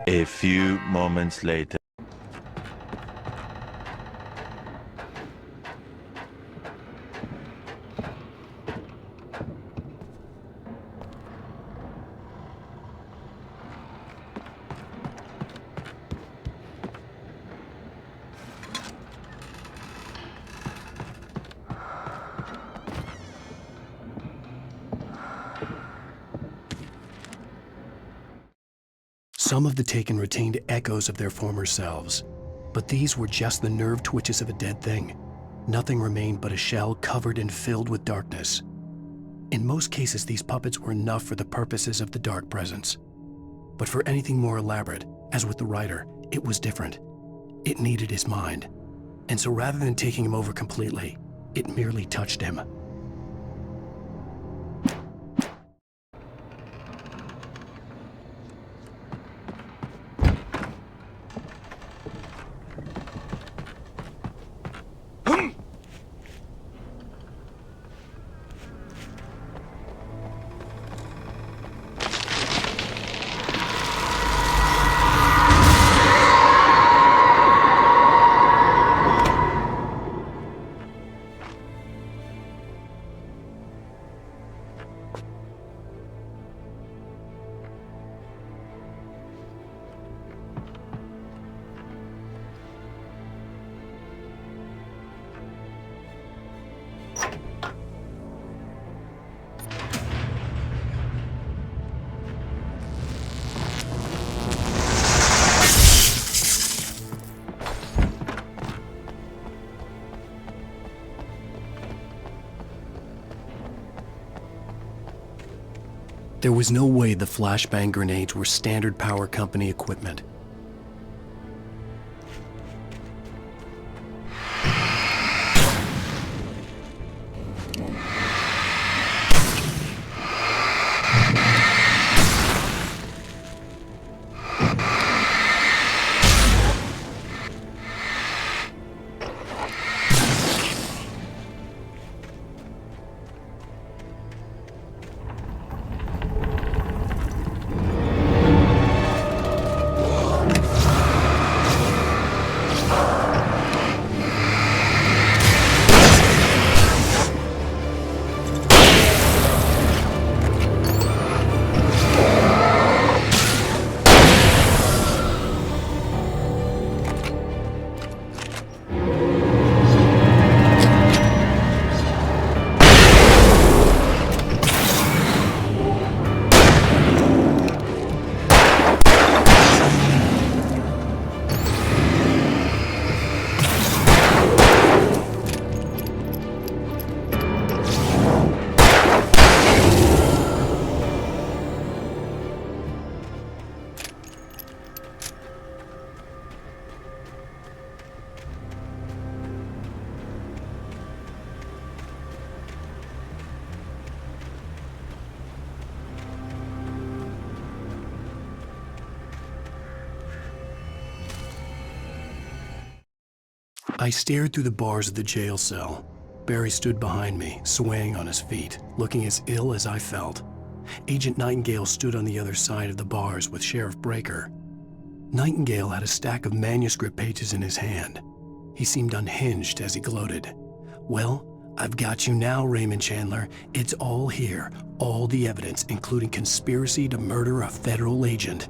A few moments later. Some of the taken retained echoes of their former selves, but these were just the nerve twitches of a dead thing. Nothing remained but a shell covered and filled with darkness. In most cases, these puppets were enough for the purposes of the dark presence. But for anything more elaborate, as with the writer, it was different. It needed his mind. And so rather than taking him over completely, it merely touched him. There was no way the flashbang grenades were standard power company equipment. I stared through the bars of the jail cell. Barry stood behind me, swaying on his feet, looking as ill as I felt. Agent Nightingale stood on the other side of the bars with Sheriff Breaker. Nightingale had a stack of manuscript pages in his hand. He seemed unhinged as he gloated. "Well, I've got you now, Raymond Chandler. It's all here, all the evidence, including conspiracy to murder a federal agent."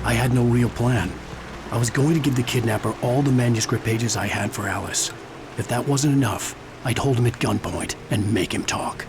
I had no real plan. I was going to give the kidnapper all the manuscript pages I had for Alice. If that wasn't enough, I'd hold him at gunpoint and make him talk.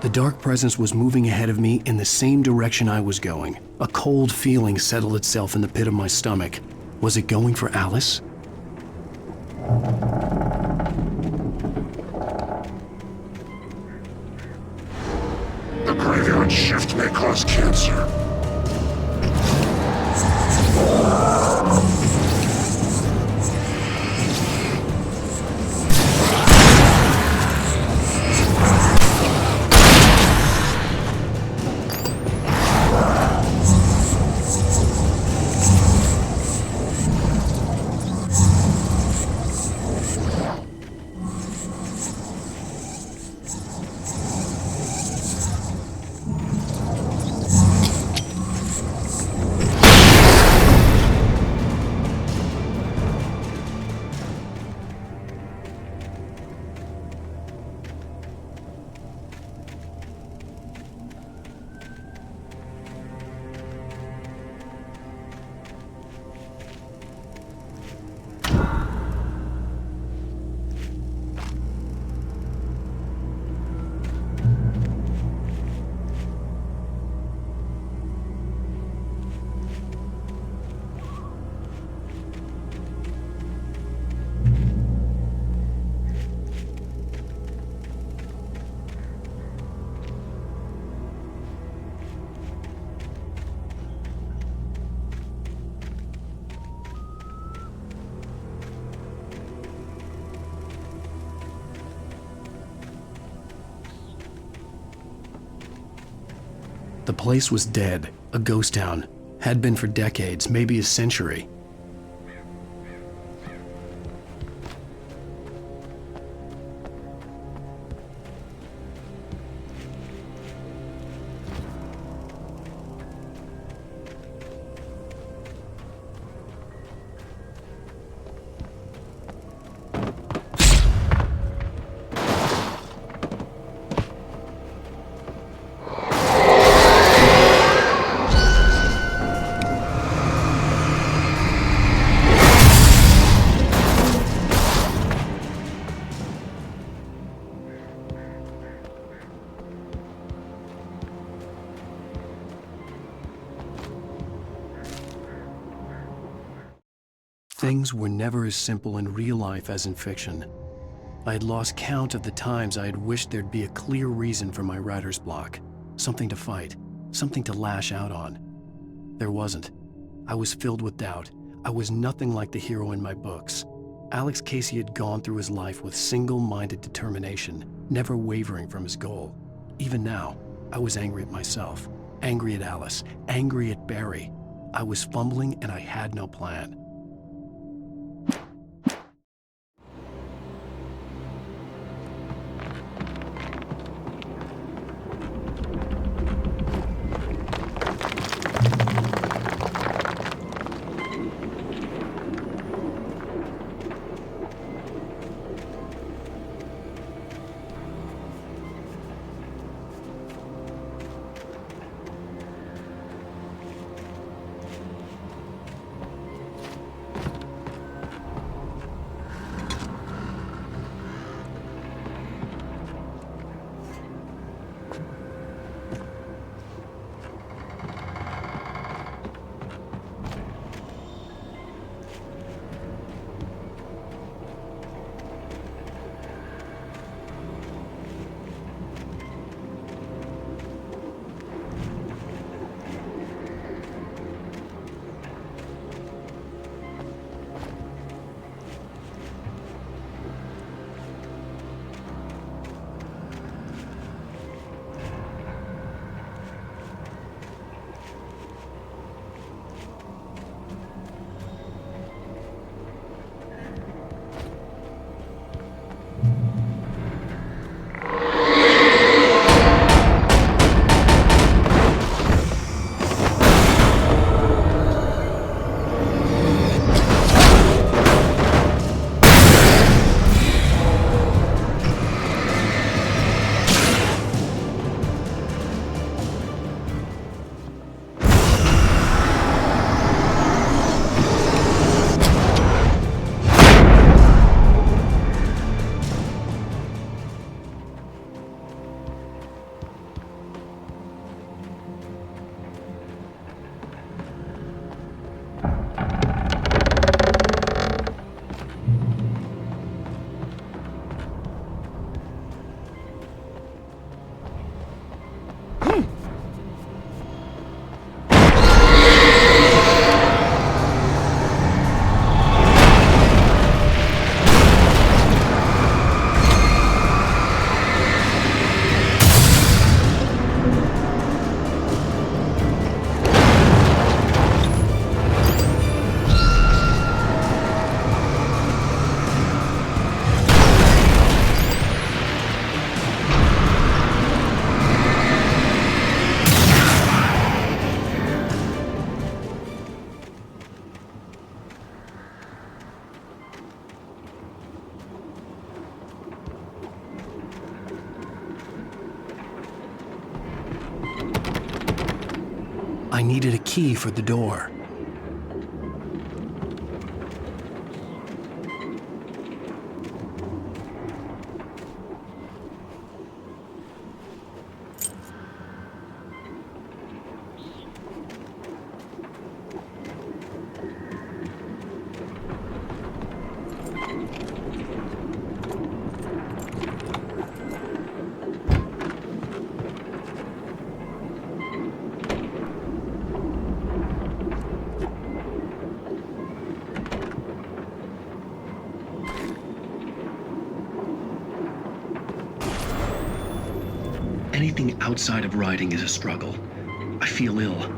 The dark presence was moving ahead of me in the same direction I was going. A cold feeling settled itself in the pit of my stomach. Was it going for Alice? The graveyard shift may cause cancer. The place was dead, a ghost town. Had been for decades, maybe a century. Things were never as simple in real life as in fiction. I had lost count of the times I had wished there'd be a clear reason for my writer's block. Something to fight, something to lash out on. There wasn't. I was filled with doubt. I was nothing like the hero in my books. Alex Casey had gone through his life with single-minded determination, never wavering from his goal. Even now, I was angry at myself, angry at Alice, angry at Barry. I was fumbling and I had no plan. I needed a key for the door. Anything outside of writing is a struggle. I feel ill.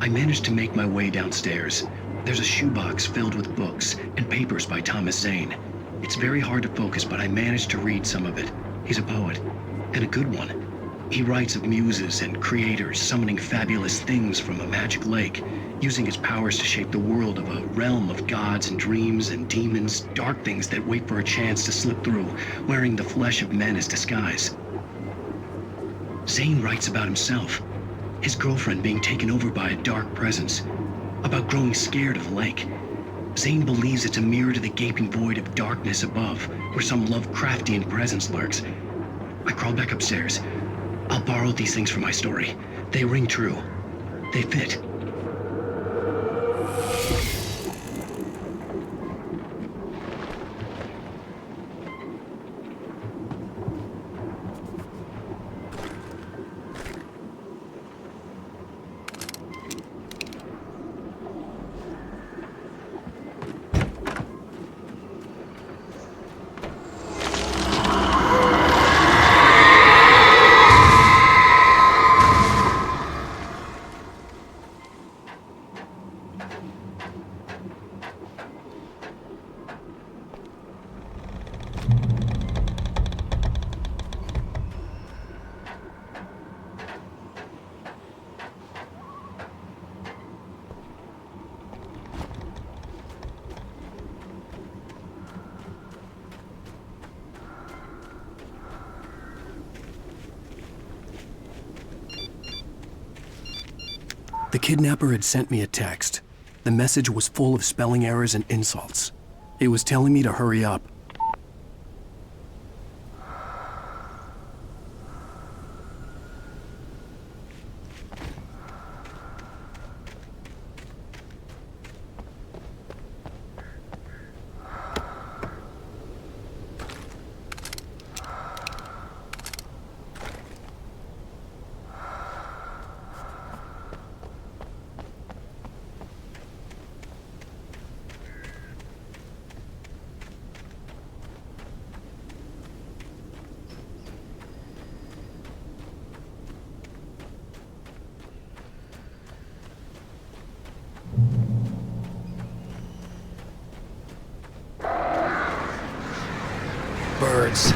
I managed to make my way downstairs. There's a shoebox filled with books and papers by Thomas Zane. It's very hard to focus, but I managed to read some of it. He's a poet, and a good one. He writes of muses and creators summoning fabulous things from a magic lake, using his powers to shape the world of a realm of gods and dreams and demons, dark things that wait for a chance to slip through, wearing the flesh of men as disguise. Zane writes about himself, his girlfriend being taken over by a dark presence, about growing scared of the lake. Zane believes it's a mirror to the gaping void of darkness above, where some Lovecraftian presence lurks. I crawl back upstairs. I'll borrow these things for my story. They ring true. They fit. The kidnapper had sent me a text. The message was full of spelling errors and insults. It was telling me to hurry up. Birds.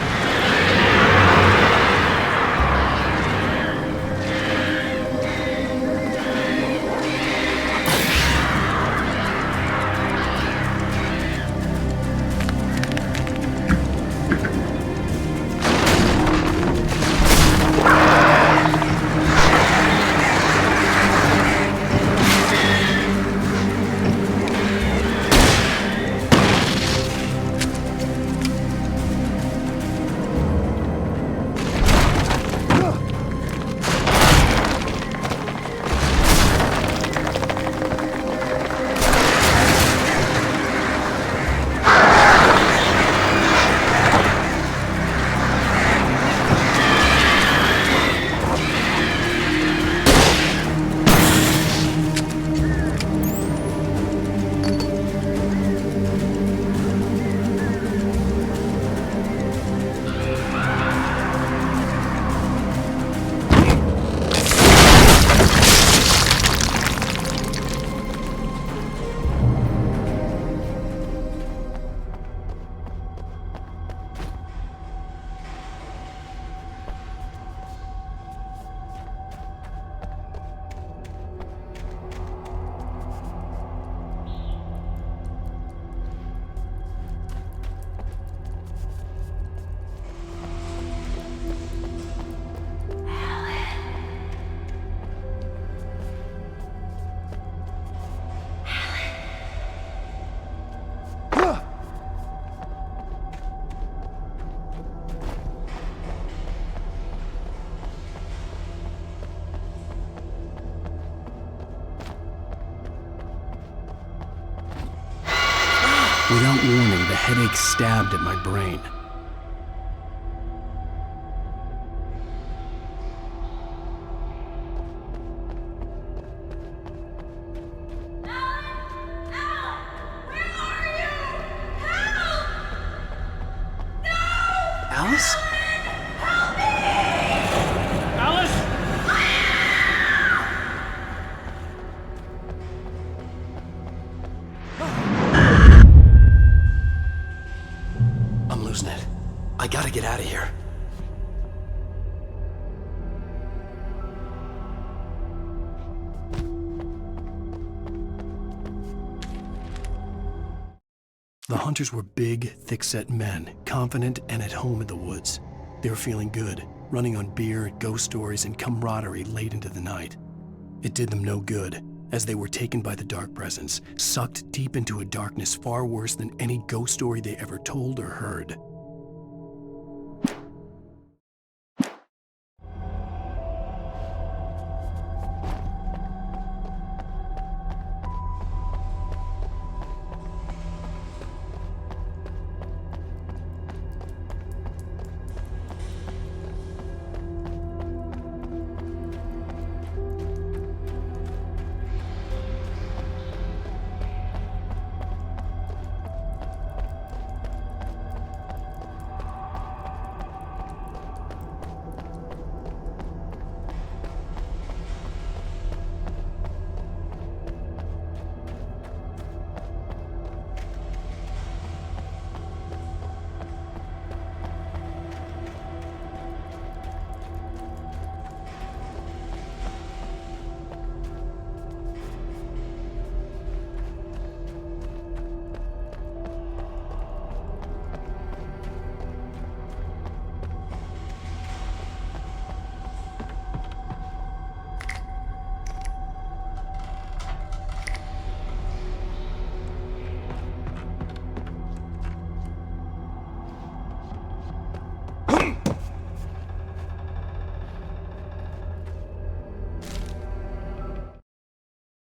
Without warning, the headache stabbed at my brain. Alice? Alice? I'm losing it. I gotta get out of here. The hunters were big, thick-set men, confident and at home in the woods. They were feeling good, running on beer, ghost stories, and camaraderie late into the night. It did them no good, as they were taken by the dark presence, sucked deep into a darkness far worse than any ghost story they ever told or heard.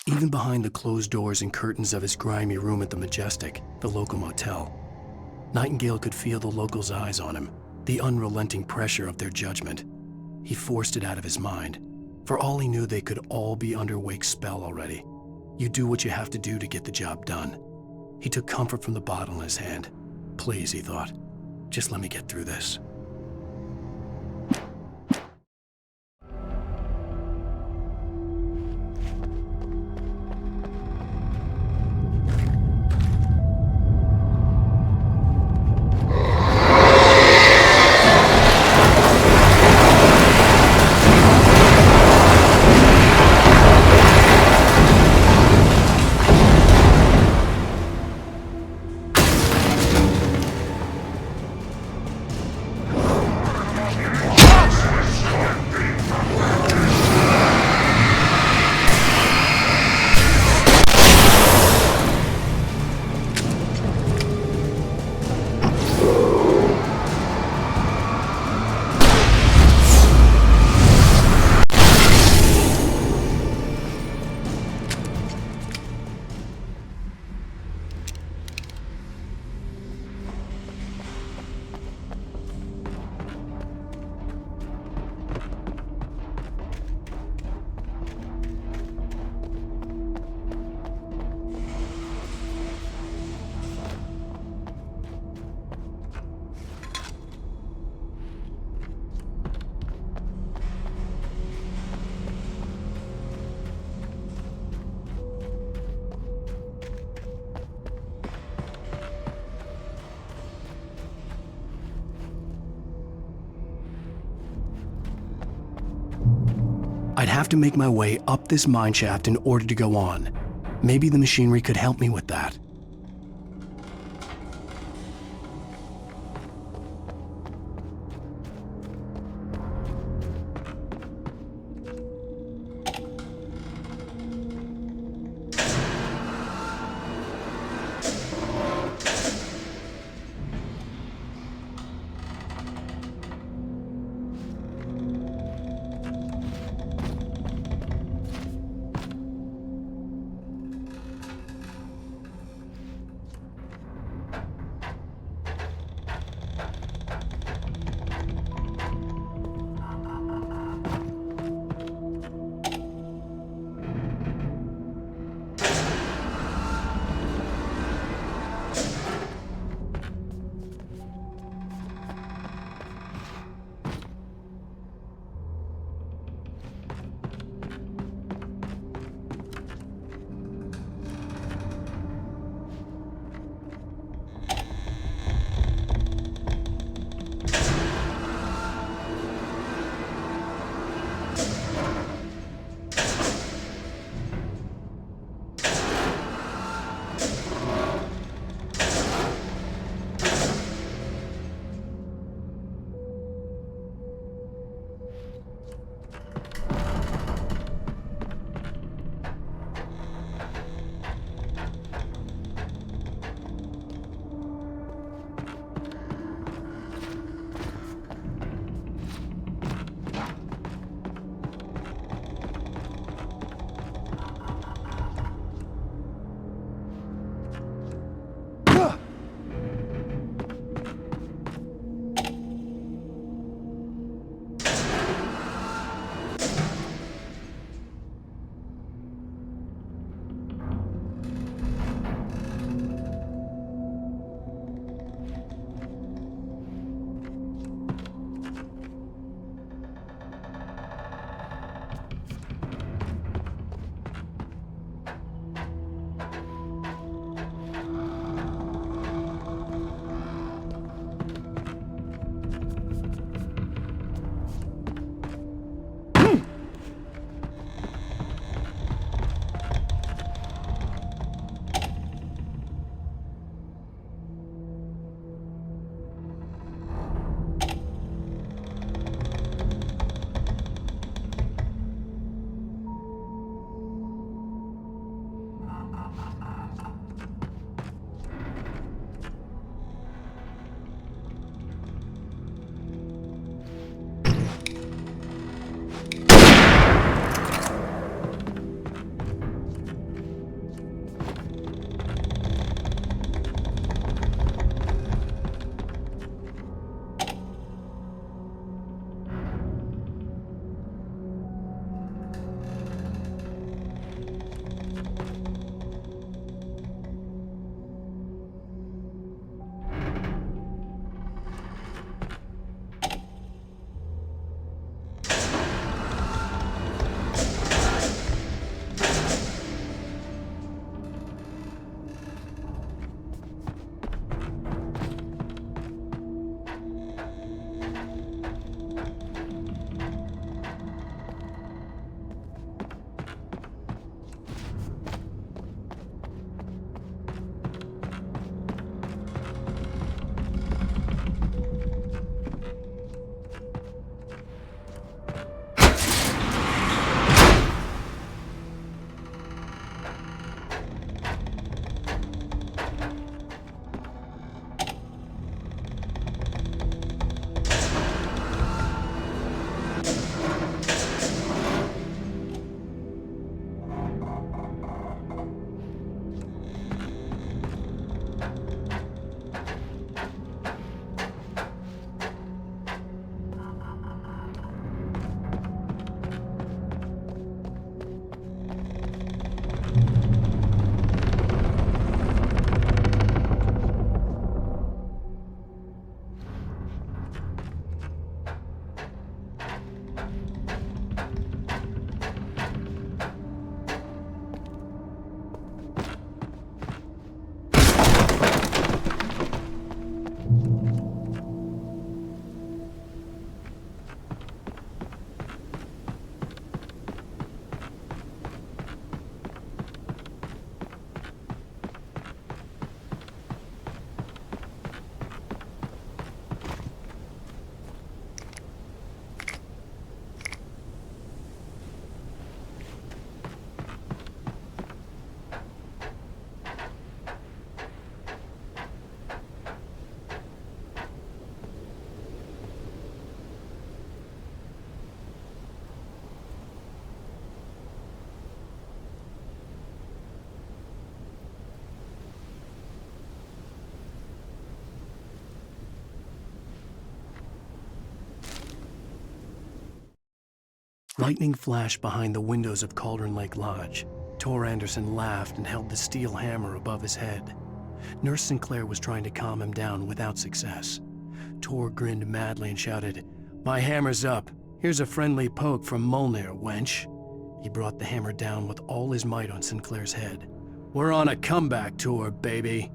Even behind the closed doors and curtains of his grimy room at the Majestic, the local motel, Nightingale could feel the locals' eyes on him, the unrelenting pressure of their judgment. He forced it out of his mind. For all he knew, they could all be under Wake's spell already. You do what you have to do to get the job done. He took comfort from the bottle in his hand. Please, he thought, just let me get through this. I'd have to make my way up this mine shaft in order to go on. Maybe the machinery could help me with that. Lightning flashed behind the windows of Cauldron Lake Lodge. Tor Anderson laughed and held the steel hammer above his head. Nurse Sinclair was trying to calm him down without success. Tor grinned madly and shouted, "My hammer's up. Here's a friendly poke from Molnir, wench." He brought the hammer down with all his might on Sinclair's head. "We're on a comeback tour, baby."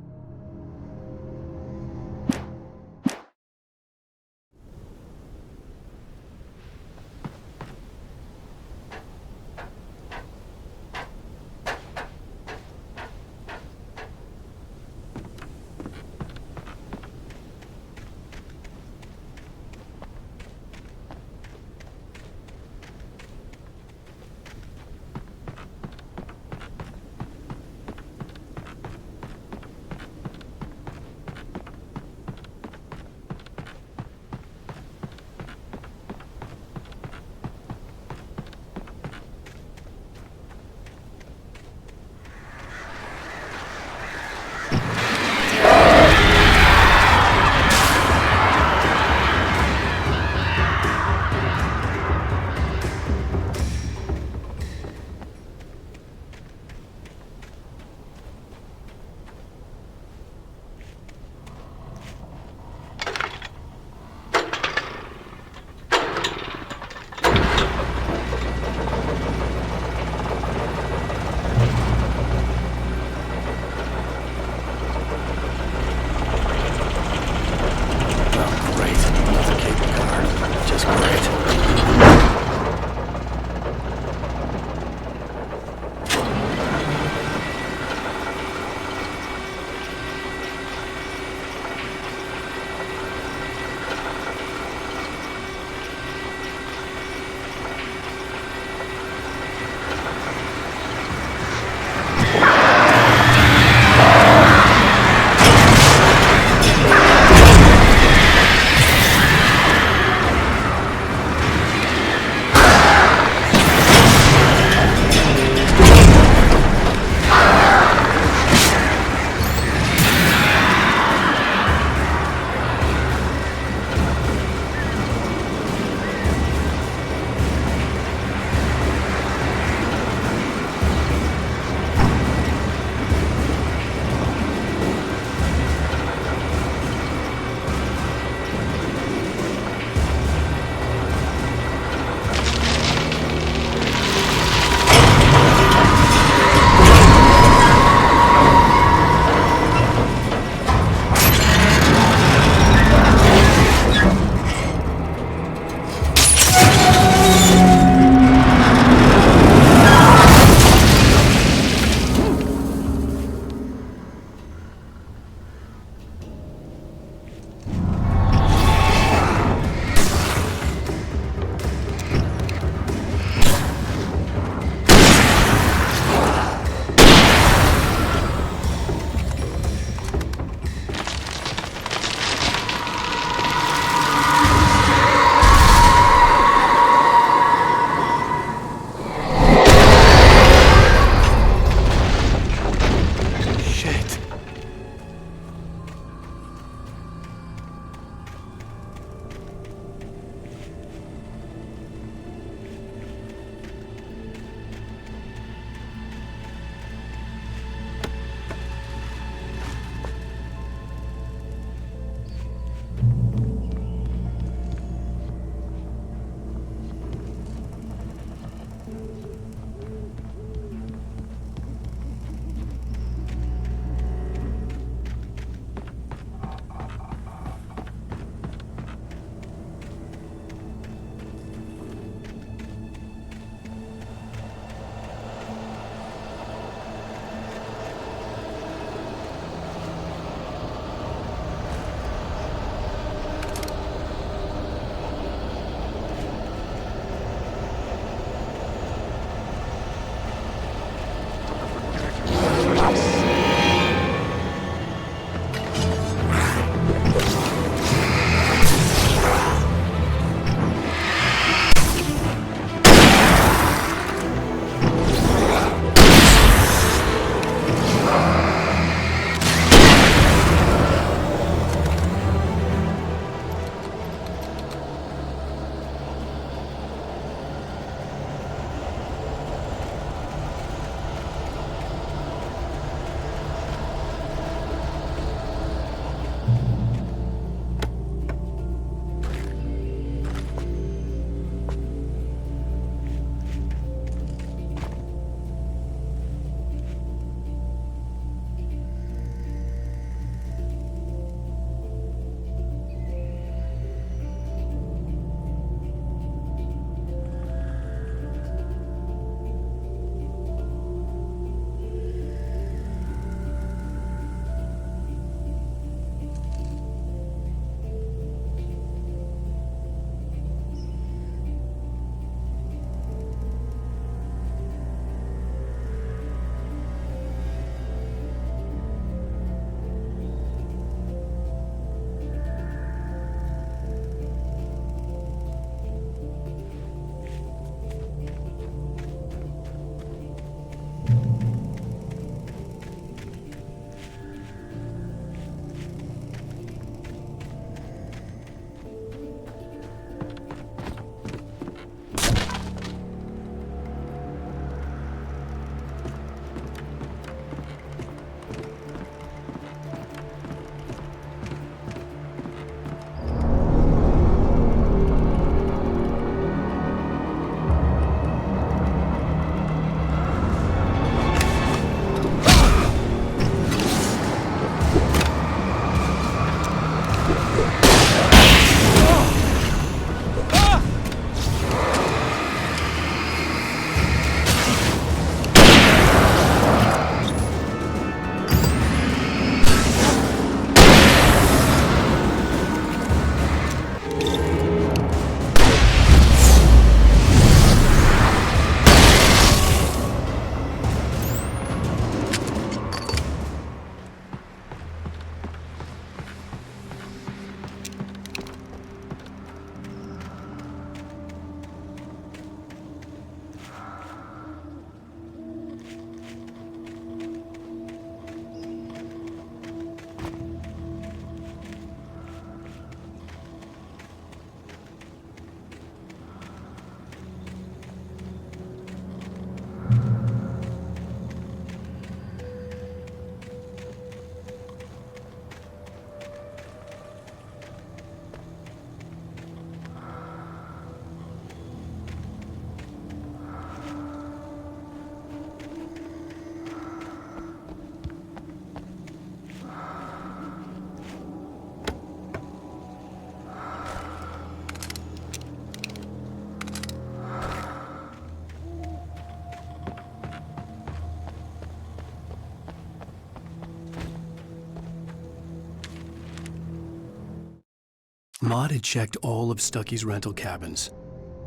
Maud had checked all of Stucky's rental cabins.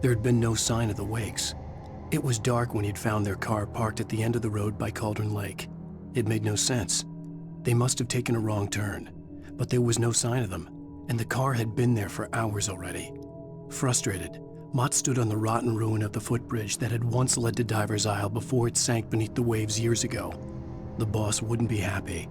There had been no sign of the Wakes. It was dark when he'd found their car parked at the end of the road by Cauldron Lake. It made no sense. They must have taken a wrong turn, but there was no sign of them, and the car had been there for hours already. Frustrated, Mott stood on the rotten ruin of the footbridge that had once led to Diver's Isle before it sank beneath the waves years ago. The boss wouldn't be happy.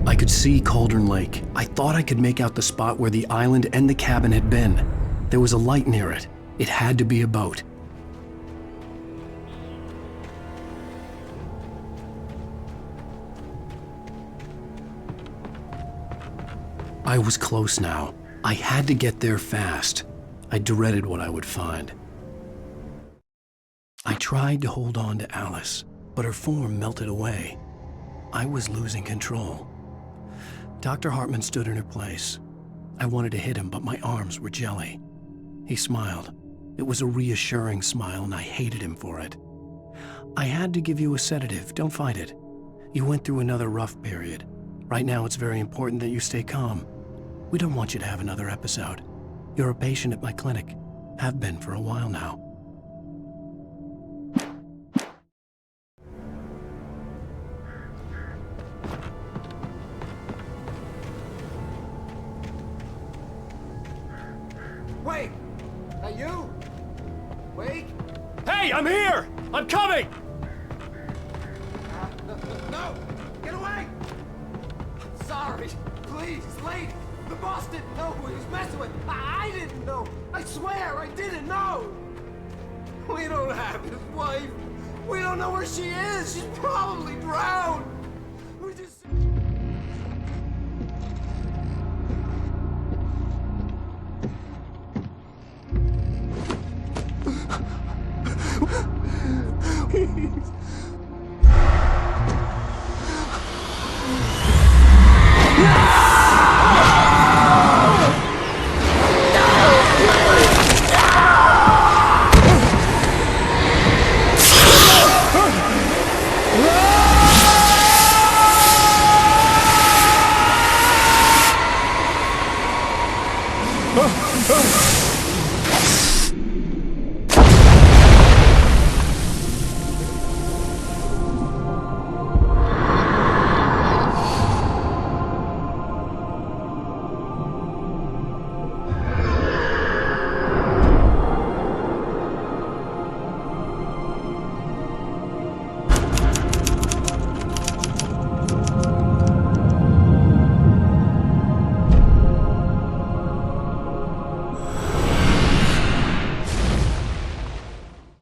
I could see Cauldron Lake. I thought I could make out the spot where the island and the cabin had been. There was a light near it. It had to be a boat. I was close now. I had to get there fast. I dreaded what I would find. I tried to hold on to Alice, but her form melted away. I was losing control. Dr. Hartman stood in her place. I wanted to hit him, but my arms were jelly. He smiled. It was a reassuring smile, and I hated him for it. I had to give you a sedative. Don't fight it. You went through another rough period. Right now, it's very important that you stay calm. We don't want you to have another episode. You're a patient at my clinic. Have been for a while now. Wake! That you? Wake? Hey, I'm here! I'm coming! No! Get away! Sorry. Please, it's late. The boss didn't know who he was messing with. I didn't know. I swear I didn't know. We don't have his wife. We don't know where she is. She's probably drowned.